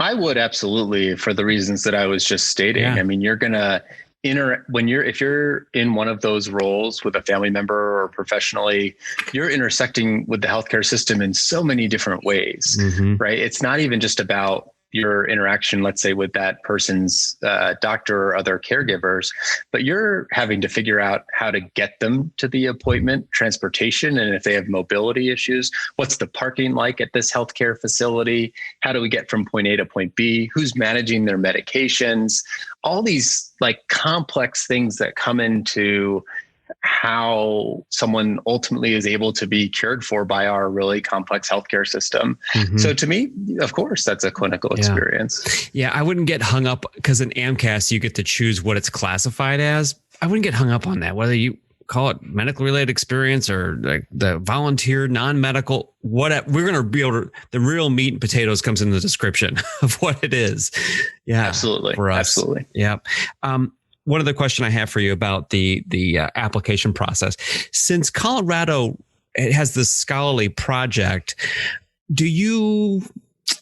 I would, absolutely, for the reasons that I was just stating. I mean, you're going to if you're in one of those roles with a family member or professionally, you're intersecting with the healthcare system in so many different ways, right? It's not even just about your interaction, let's say, with that person's doctor or other caregivers, but you're having to figure out how to get them to the appointment, transportation, and if they have mobility issues, what's the parking like at this healthcare facility? How do we get from point A to point B? Who's managing their medications? All these like complex things that come into how someone ultimately is able to be cared for by our really complex healthcare system. So to me, of course, that's a clinical experience.
Yeah, I wouldn't get hung up, because in AMCAS, you get to choose what it's classified as. I wouldn't get hung up on that, whether you call it medical related experience or like the volunteer, non-medical, whatever. We're going to be able to, the real meat and potatoes comes in the description of what it is. Yeah,
absolutely.
For us.
Absolutely.
Yeah. One other question I have for you about the application process. Since Colorado has this scholarly project, do you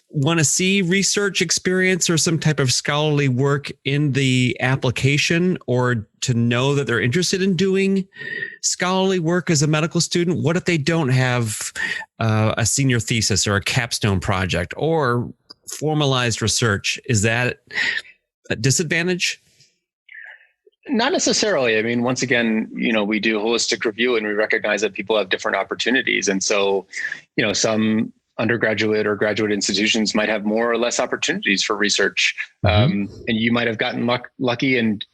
want to see research experience or some type of scholarly work in the application, or to know that they're interested in doing scholarly work as a medical student? What if they don't have a senior thesis or a capstone project or formalized research? Is that a disadvantage?
Not necessarily. I mean, once again, we do holistic review, and we recognize that people have different opportunities. And so, some undergraduate or graduate institutions might have more or less opportunities for research. And you might have gotten lucky and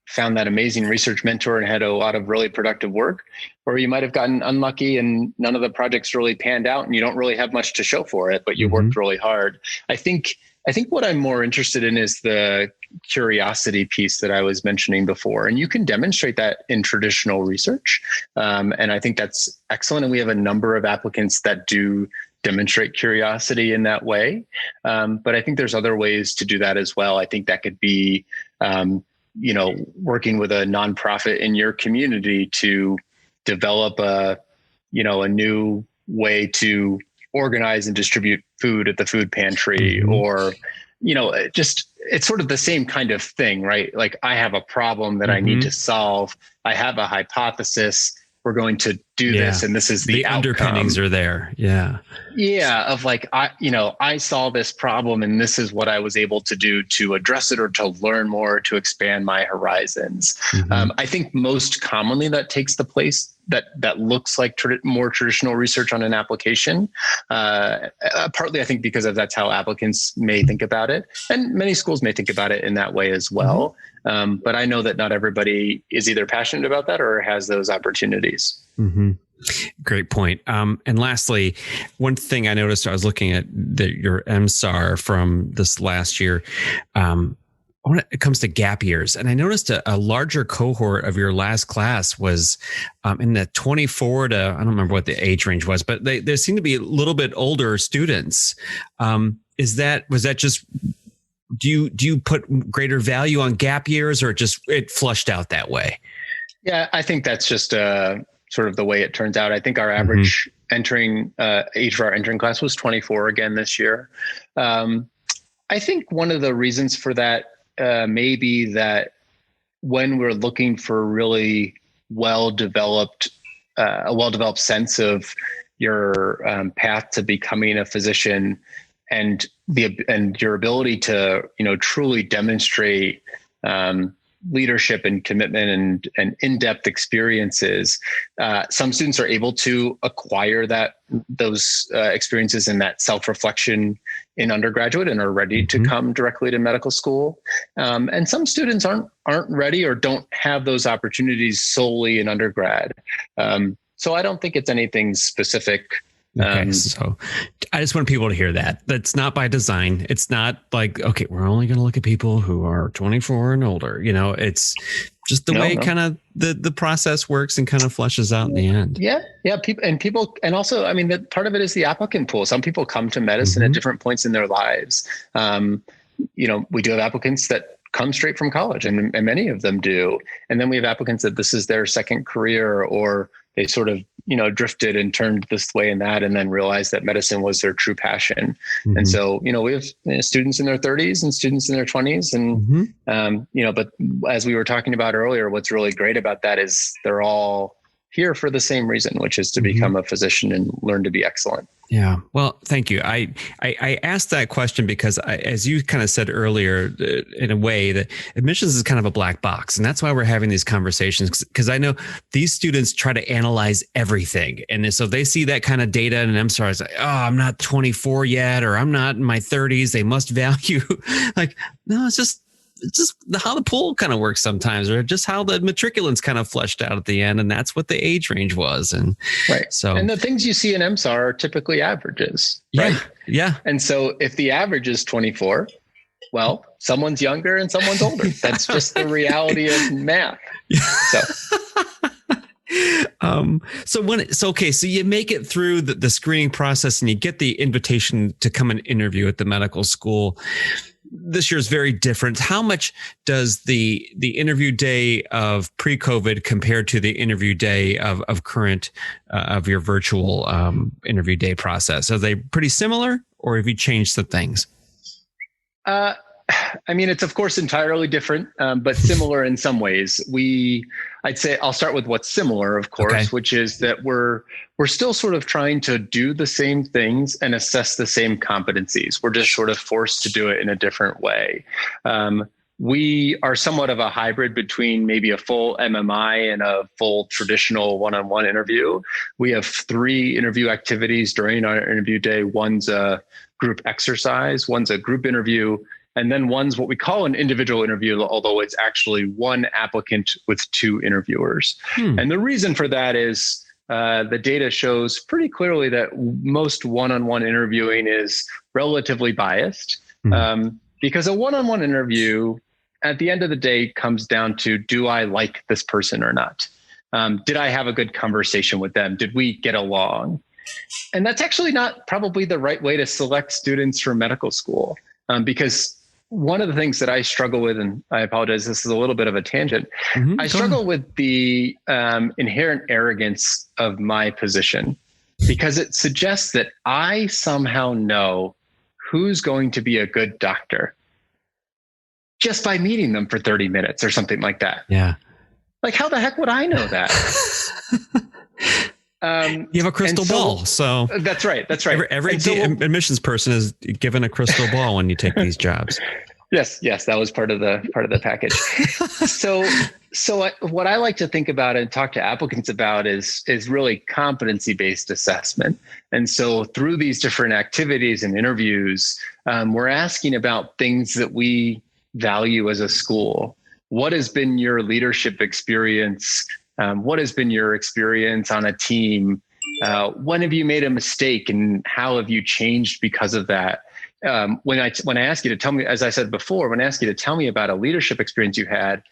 found that amazing research mentor and had a lot of really productive work, or you might have gotten unlucky and none of the projects really panned out and you don't really have much to show for it, but you worked really hard. I think I think what I'm more interested in is the curiosity piece that I was mentioning before. And you can demonstrate that in traditional research. And I think that's excellent. And we have a number of applicants that do demonstrate curiosity in that way. But I think there's other ways to do that as well. I think that could be, working with a nonprofit in your community to develop a new way to organize and distribute food at the food pantry, or, it's sort of the same kind of thing, right? Like, I have a problem that I need to solve. I have a hypothesis. We're going to do this, and this is the outcome.
Underpinnings are there. Yeah.
Yeah. Of like, I saw this problem and this is what I was able to do to address it or to learn more, to expand my horizons. I think most commonly that takes the place that looks like more traditional research on an application. Partly, I think, because that's how applicants may think about it, and many schools may think about it in that way as well. But I know that not everybody is either passionate about that or has those opportunities.
Great point. And lastly, one thing I noticed, I was looking at your MSAR from this last year. When it comes to gap years, and I noticed a larger cohort of your last class was in the 24 to, I don't remember what the age range was, but there seemed to be a little bit older students. Was that just, do you put greater value on gap years, or just it flushed out that way?
Yeah, I think that's just sort of the way it turns out. I think our average entering age for our entering class was 24 again this year. I think one of the reasons for that may be that when we're looking for really well-developed, a well-developed sense of your path to becoming a physician, and your ability to truly demonstrate leadership and commitment and in-depth experiences, some students are able to acquire those experiences and that self-reflection in undergraduate and are ready to come directly to medical school. And some students aren't ready or don't have those opportunities solely in undergrad. So I don't think it's anything specific.
Okay, so I just want people to hear that. That's not by design. It's not like, okay, we're only going to look at people who are 24 and older. It's just the way kind of the process works and kind of fleshes out in the end.
Yeah. People, and also, I mean, that part of it is the applicant pool. Some people come to medicine at different points in their lives. We do have applicants that come straight from college, and many of them do. And then we have applicants that this is their second career, or they sort of, drifted and turned this way and that, and then realized that medicine was their true passion. And so, we have students in their 30s and students in their 20s. And, but as we were talking about earlier, what's really great about that is they're all here for the same reason, which is to become a physician and learn to be excellent.
Yeah. Well, thank you. I asked that question because as you kind of said earlier, in a way that admissions is kind of a black box. And that's why we're having these conversations, because I know these students try to analyze everything. And so they see that kind of data and MSAR is like, oh, I'm not 24 yet, or I'm not in my 30s. They must value like, no, it's just how the pool kind of works sometimes, or just how the matriculants kind of fleshed out at the end. And that's what the age range was. And
and the things you see in MSAR are typically averages. Right?
Yeah.
And so if the average is 24, well, someone's younger and someone's older. That's just the reality of math. So
you make it through the screening process and you get the invitation to come and interview at the medical school. This year is very different. How much does the interview day of pre-COVID compare to the interview day of current of your virtual interview day process? Are they pretty similar, or have you changed some things?
I mean, it's of course entirely different, but similar in some ways. I'd say I'll start with what's similar, of course, which is that we're still sort of trying to do the same things and assess the same competencies. We're just sort of forced to do it in a different way. We are somewhat of a hybrid between maybe a full MMI and a full traditional one-on-one interview. We have 3 interview activities during our interview day. One's a group exercise, one's a group interview, and then one's what we call an individual interview, although it's actually one applicant with 2 interviewers. And the reason for that is the data shows pretty clearly that most one-on-one interviewing is relatively biased. Because a one-on-one interview at the end of the day comes down to, do I like this person or not? Did I have a good conversation with them? Did we get along? And that's actually not probably the right way to select students for medical school, because one of the things that I struggle with, and I apologize, this is a little bit of a tangent. I struggle with the inherent arrogance of my position, because it suggests that I somehow know who's going to be a good doctor just by meeting them for 30 minutes or something like that.
Yeah.
Like, how the heck would I know that?
You have a crystal ball. So
that's right. That's right.
Every admissions person is given a crystal ball when you take these jobs.
Yes. That was part of the package. So what I like to think about and talk to applicants about is really competency-based assessment. And so through these different activities and interviews, we're asking about things that we value as a school. What has been your leadership experience? What has been your experience on a team? When have you made a mistake, and how have you changed because of that? When I ask you to tell me, as I said before, when I ask you to tell me about a leadership experience you had,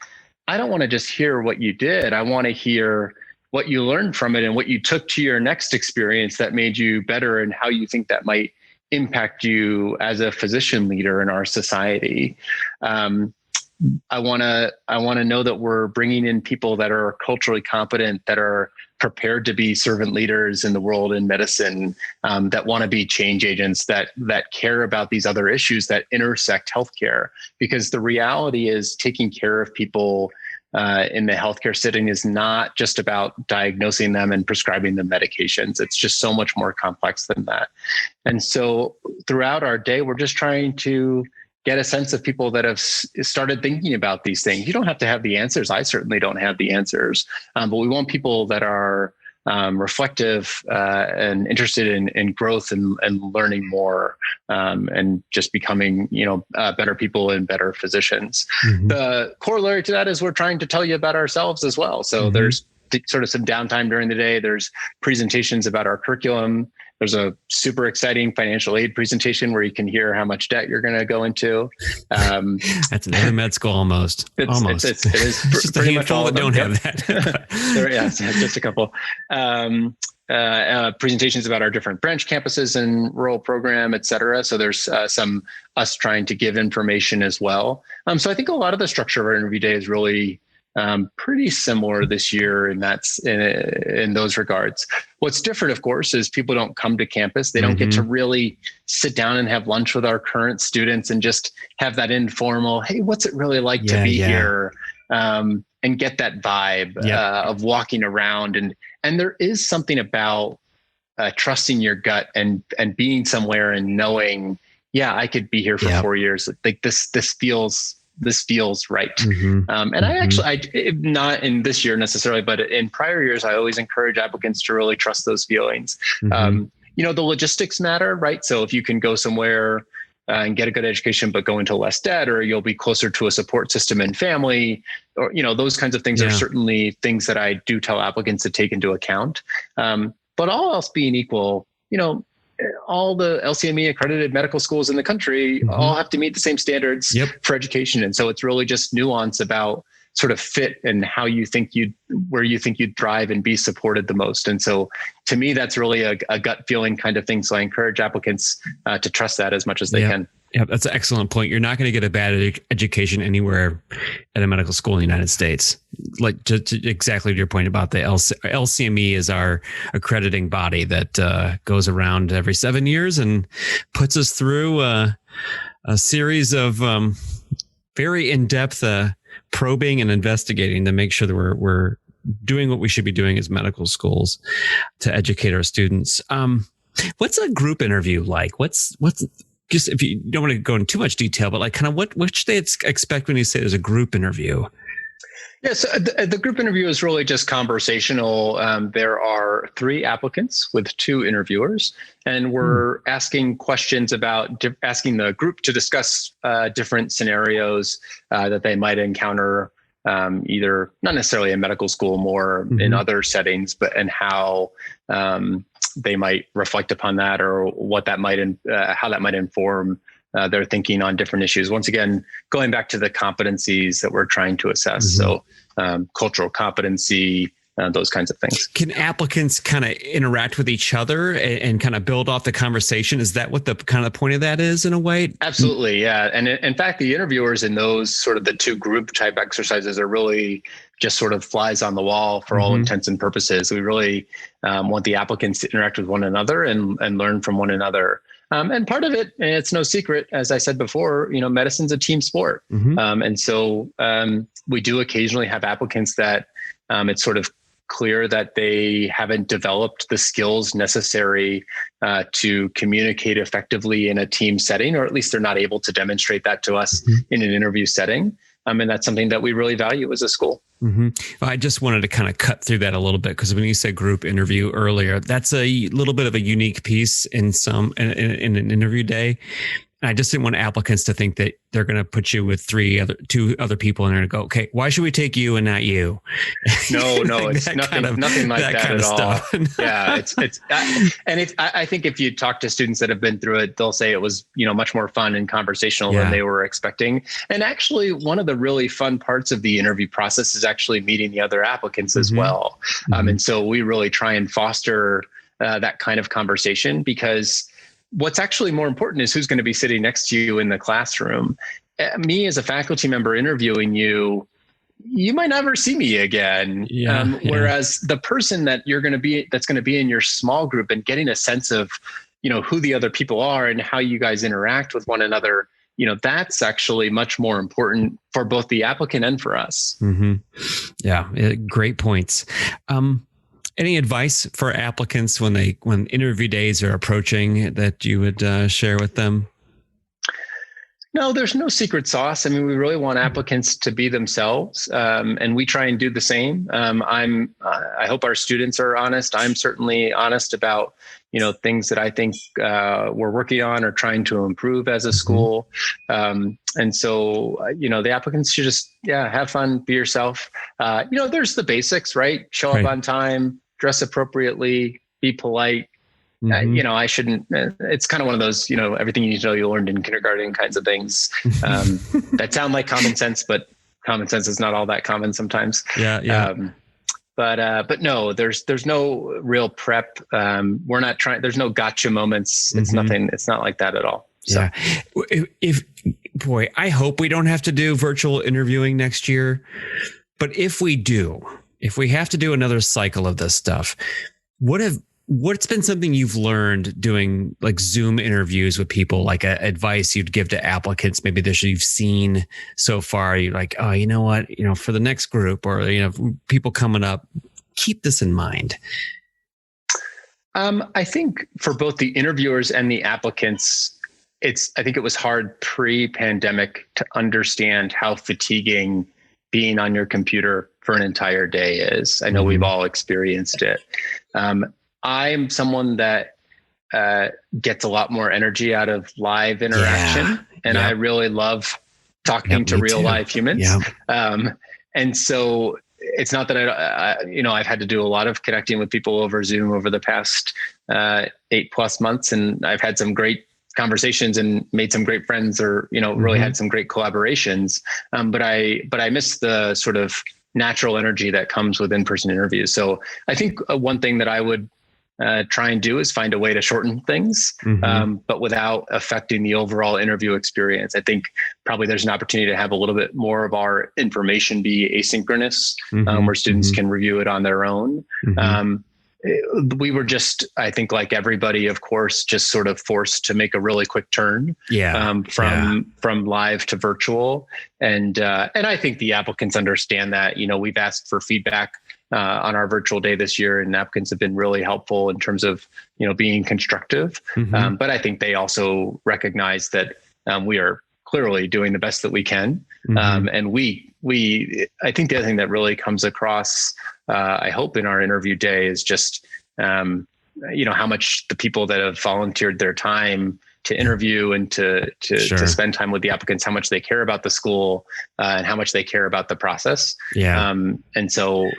I don't want to just hear what you did. I want to hear what you learned from it and what you took to your next experience that made you better, and how you think that might impact you as a physician leader in our society. I want to know that we're bringing in people that are culturally competent, that are prepared to be servant leaders in the world in medicine, that want to be change agents, that care about these other issues that intersect healthcare. Because the reality is, taking care of people in the healthcare setting is not just about diagnosing them and prescribing them medications. It's just so much more complex than that. And so throughout our day, we're just trying to get a sense of people that have started thinking about these things. You don't have to have the answers. I certainly don't have the answers, but we want people that are reflective and interested in growth and learning more, and just becoming, better people and better physicians. Mm-hmm. The corollary to that is we're trying to tell you about ourselves as well. So there's sort of some downtime during the day. There's presentations about our curriculum. There's a super exciting financial aid presentation where you can hear how much debt you're going to go into.
That's another med school almost.
It is
just
pretty
a
much all
that don't have that.
Just a couple. Presentations about our different branch campuses and rural program, et cetera. So there's some us trying to give information as well. So I think a lot of the structure of our interview day is really pretty similar this year, and that's in those regards. What's different, of course, is people don't come to campus. They don't get to really sit down and have lunch with our current students and just have that informal, hey, what's it really like to be here? And get that vibe of walking around. And there is something about trusting your gut and being somewhere and knowing, I could be here for 4 years. Like this feels right. And I not in this year necessarily, but in prior years, I always encourage applicants to really trust those feelings. The logistics matter, right? So if you can go somewhere and get a good education, but go into less debt, or you'll be closer to a support system and family, or, those kinds of things are certainly things that I do tell applicants to take into account. But all else being equal, all the LCME accredited medical schools in the country all have to meet the same standards for education. And so it's really just nuance about sort of fit and how you think where you think you'd thrive and be supported the most. And so to me, that's really a gut feeling kind of thing. So I encourage applicants to trust that as much as they can.
Yeah, that's an excellent point. You're not going to get a bad education anywhere at a medical school in the United States. Like exactly to your point about the LCME is our accrediting body that goes around every 7 years and puts us through a series of very in-depth probing and investigating to make sure that we're doing what we should be doing as medical schools to educate our students. What's a group interview like? What's just, if you don't want to go into too much detail, but like kind of what should they expect when you say there's a group interview?
Yes, the group interview is really just conversational. There are 3 applicants with 2 interviewers, and we're asking questions about asking the group to discuss different scenarios that they might encounter, either not necessarily in medical school, more in other settings, and how they might reflect upon that, or what that might, how that might inform their thinking on different issues. Once again, going back to the competencies that we're trying to assess. So cultural competency, those kinds of things.
Can applicants kind of interact with each other and kind of build off the conversation? Is that what the kind of point of that is in a way?
Absolutely. Yeah. And in fact, the interviewers in those sort of the two group type exercises are really just sort of flies on the wall for all intents and purposes. We really want the applicants to interact with one another and learn from one another. And part of it, and it's no secret, as I said before, medicine's a team sport. And so we do occasionally have applicants that it's sort of clear that they haven't developed the skills necessary to communicate effectively in a team setting, or at least they're not able to demonstrate that to us in an interview setting. And that's something that we really value as a school.
Well, I just wanted to kind of cut through that a little bit, because when you said group interview earlier, that's a little bit of a unique piece in an interview day. And I just didn't want applicants to think that they're going to put you with two other people and they're going to go, okay, why should we take you and not you?
No, it's nothing like that at all. Yeah, I think if you talk to students that have been through it, they'll say it was, much more fun and conversational than they were expecting. And actually, one of the really fun parts of the interview process is actually meeting the other applicants as well. And so we really try and foster that kind of conversation, because what's actually more important is who's going to be sitting next to you in the classroom. Me as a faculty member interviewing you, you might never see me again. Whereas the person that's going to be in your small group and getting a sense of, who the other people are and how you guys interact with one another, that's actually much more important for both the applicant and for us.
Yeah. Great points. Any advice for applicants when interview days are approaching that you would share with them?
No, there's no secret sauce. I mean, we really want applicants to be themselves, and we try and do the same. I hope our students are honest. I'm certainly honest about, things that I think we're working on or trying to improve as a school. And so, the applicants should just, have fun, be yourself. There's the basics, right? Show up on time, dress appropriately, be polite. I shouldn't, it's kind of one of those, everything you need to know you learned in kindergarten kinds of things that sound like common sense, but common sense is not all that common sometimes. But no, there's no real prep. We're not trying, there's no gotcha moments. It's nothing. It's not like that at all. So.
Yeah. I hope we don't have to do virtual interviewing next year, but if we have to do another cycle of this stuff, what's been something you've learned doing like Zoom interviews with people, like advice you'd give to applicants, maybe that you've seen so far? You're like, oh, you know what, for the next group or, people coming up, keep this in mind.
I think for both the interviewers and the applicants, I think it was hard pre-pandemic to understand how fatiguing being on your computer for an entire day is. I know we've all experienced it. I'm someone that gets a lot more energy out of live interaction, and I really love talking to real live humans. And so it's not that I've had to do a lot of connecting with people over Zoom over the past 8+ months, and I've had some great conversations and made some great friends, or really had some great collaborations. But I miss the sort of natural energy that comes with in-person interviews. So I think one thing that I would try and do is find a way to shorten things, but without affecting the overall interview experience. I think probably there's an opportunity to have a little bit more of our information be asynchronous, where students can review it on their own. We were just, I think, like everybody, of course, just sort of forced to make a really quick turn from live to virtual. And I think the applicants understand that. We've asked for feedback on our virtual day this year, and applicants have been really helpful in terms of, being constructive. But I think they also recognize that we are clearly doing the best that we can. And I think the other thing that really comes across, I hope in our interview day, is just, how much the people that have volunteered their time interview and to
Sure.
spend time with the applicants, how much they care about the school and how much they care about the process.
Yeah.
And so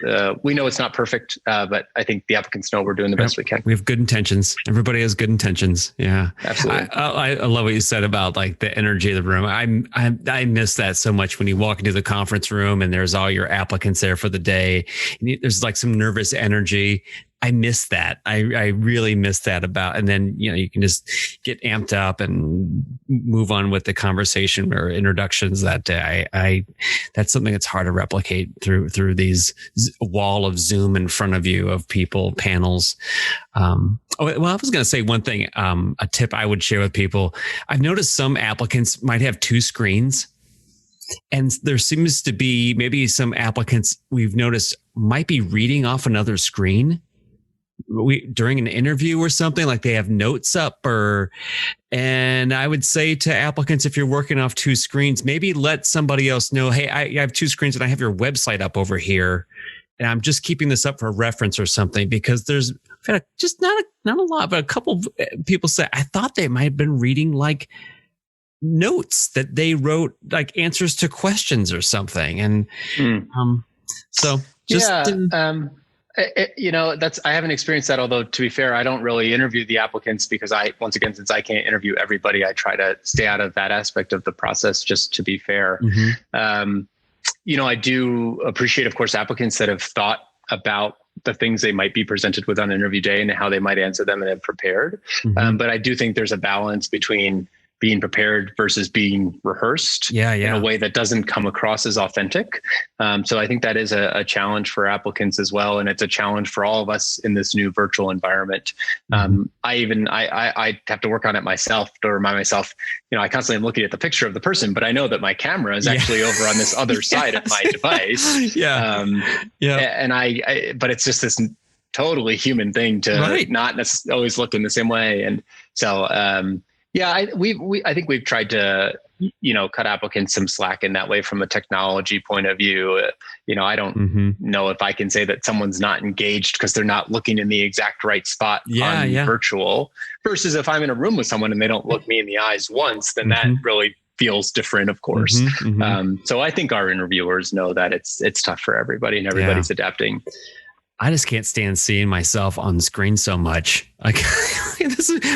we know it's not perfect, but I think the applicants know we're doing the best we can.
We have good intentions. Everybody has good intentions. Yeah,
Absolutely.
I love what you said about like the energy of the room. I miss that so much when you walk into the conference room and there's all your applicants there for the day. And there's like some nervous energy. I miss that. I really miss that and then, you can just get amped up and move on with the conversation or introductions that day. That's something that's hard to replicate through these wall of Zoom in front of you of people, panels. I was going to say one thing, a tip I would share with people. I've noticed some applicants might have two screens. And there seems to be maybe some applicants we've noticed might be reading off another screen during an interview or something, like they have notes up and I would say to applicants, if you're working off two screens, maybe let somebody else know, hey, I have two screens and I have your website up over here and I'm just keeping this up for reference or something, because there's just not a lot, but a couple of people say, I thought they might have been reading like notes that they wrote, like answers to questions or something. And so just I haven't experienced that. Although to be fair, I don't really interview the applicants because since I can't interview everybody, I try to stay out of that aspect of the process, just to be fair. I do appreciate, of course, applicants that have thought about the things they might be presented with on interview day and how they might answer them and have prepared. But I do think there's a balance between being prepared versus being rehearsed in a way that doesn't come across as authentic. So I think that is a challenge for applicants as well. And it's a challenge for all of us in this new virtual environment. I have to work on it myself to remind myself, I constantly am looking at the picture of the person, but I know that my camera is actually over on this other side of my device. But it's just this totally human thing to not necessarily always look in the same way. And so, I think we've tried to, cut applicants some slack in that way from a technology point of view. I don't know if I can say that someone's not engaged because they're not looking in the exact right spot on virtual, versus if I'm in a room with someone and they don't look me in the eyes once, then that really feels different, of course. So I think our interviewers know that it's tough for everybody and everybody's adapting. I just can't stand seeing myself on screen so much. Like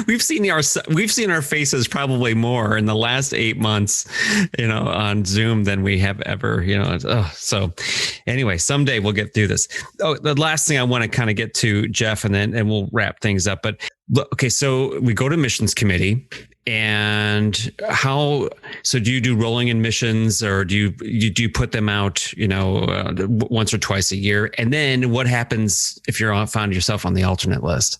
we've seen our faces probably more in the last 8 months, on Zoom than we have ever, So anyway, someday we'll get through this. Oh, the last thing I want to kind of get to, Jeff, and we'll wrap things up. But okay, so we go to missions committee. And so do you do rolling admissions, or do you put them out, once or twice a year? And then what happens if you're found yourself on the alternate list?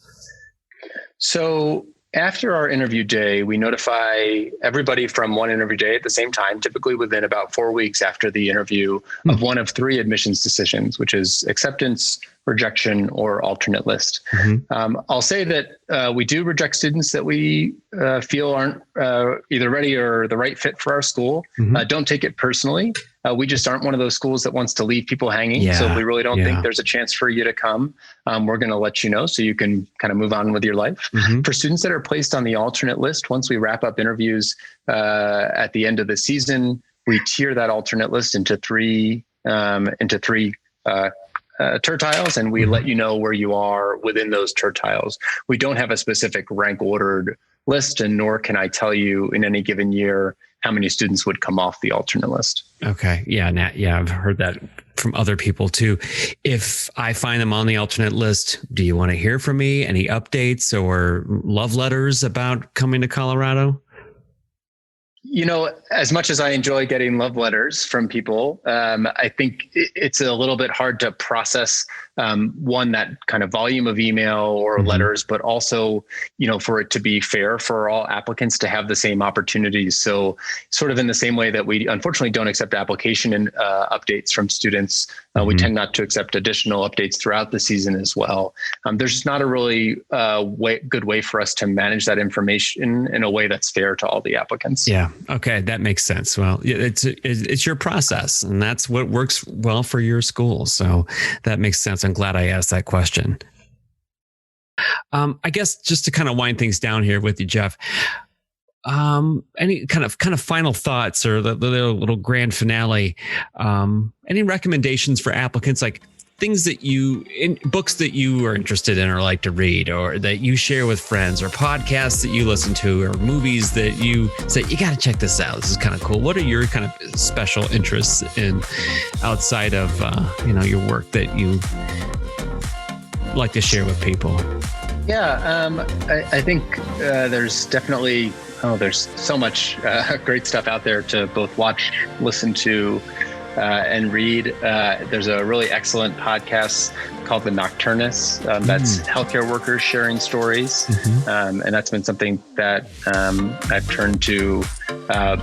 So after our interview day, we notify everybody from one interview day at the same time, typically within about 4 weeks after the interview, of one of three admissions decisions, which is acceptance, rejection, or alternate list. I'll say that we do reject students that we feel aren't either ready or the right fit for our school. Don't take it personally. We just aren't one of those schools that wants to leave people hanging. So if we really don't think there's a chance for you to come, we're going to let you know so you can kind of move on with your life. For students that are placed on the alternate list, once we wrap up interviews at the end of the season, we tier that alternate list into three tertiles, and we let you know where you are within those tertiles. We don't have a specific rank ordered list, and nor can I tell you in any given year how many students would come off the alternate list. Okay. Yeah. I've heard that from other people too. If I find them on the alternate list, do you want to hear from me? Any updates or love letters about coming to Colorado? As much as I enjoy getting love letters from people, I think it's a little bit hard to process, that kind of volume of email or letters, but also, for it to be fair for all applicants to have the same opportunities. So sort of in the same way that we unfortunately don't accept application and updates from students, we tend not to accept additional updates throughout the season as well. There's just not a really good way for us to manage that information in a way that's fair to all the applicants. Yeah. Okay. That makes sense. Well, it's your process, and that's what works well for your school. So that makes sense. I'm glad I asked that question. I guess just to kind of wind things down here with you, Jeff,
any kind of final thoughts or the little grand finale? Any recommendations for applicants, like things that books that you are interested in or like to read, or that you share with friends, or podcasts that you listen to, or movies that you say, you got to check this out, this is kind of cool? What are your kind of special interests in outside of, your work that you like to share with people?
Yeah, I think there's definitely, there's so much great stuff out there to both watch, listen to, and read. There's a really excellent podcast called The Nocturnus. That's healthcare workers sharing stories. And that's been something that I've turned to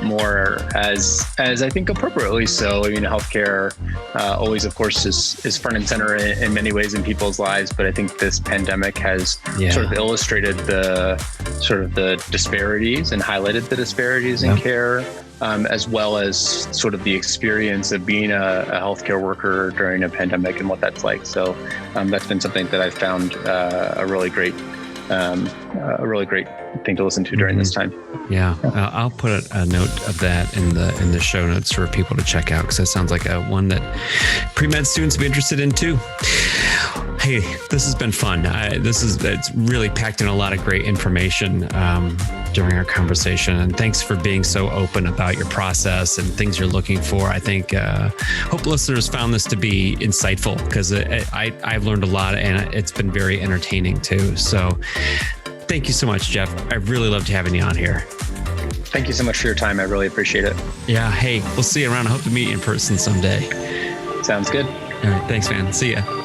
more as I think appropriately so. I mean, healthcare always, of course, is front and center in many ways in people's lives. But I think this pandemic has sort of illustrated the disparities and highlighted the disparities in care. As well as sort of the experience of being a healthcare worker during a pandemic and what that's like. So that's been something that I've found a really great thing to listen to during this time.
Yeah, I'll put a note of that in the show notes for people to check out, because that sounds like one that pre-med students would be interested in too. Hey, this has been fun. It's really packed in a lot of great information during our conversation, and thanks for being so open about your process and things you're looking for. I think hope listeners found this to be insightful, because I've learned a lot, and it's been very entertaining too. So thank you so much, Jeff. I really loved having you on here.
Thank you so much for your time. I really appreciate it.
Yeah. Hey, we'll see you around. I hope to meet you in person someday.
Sounds good.
All right. Thanks, man. See ya.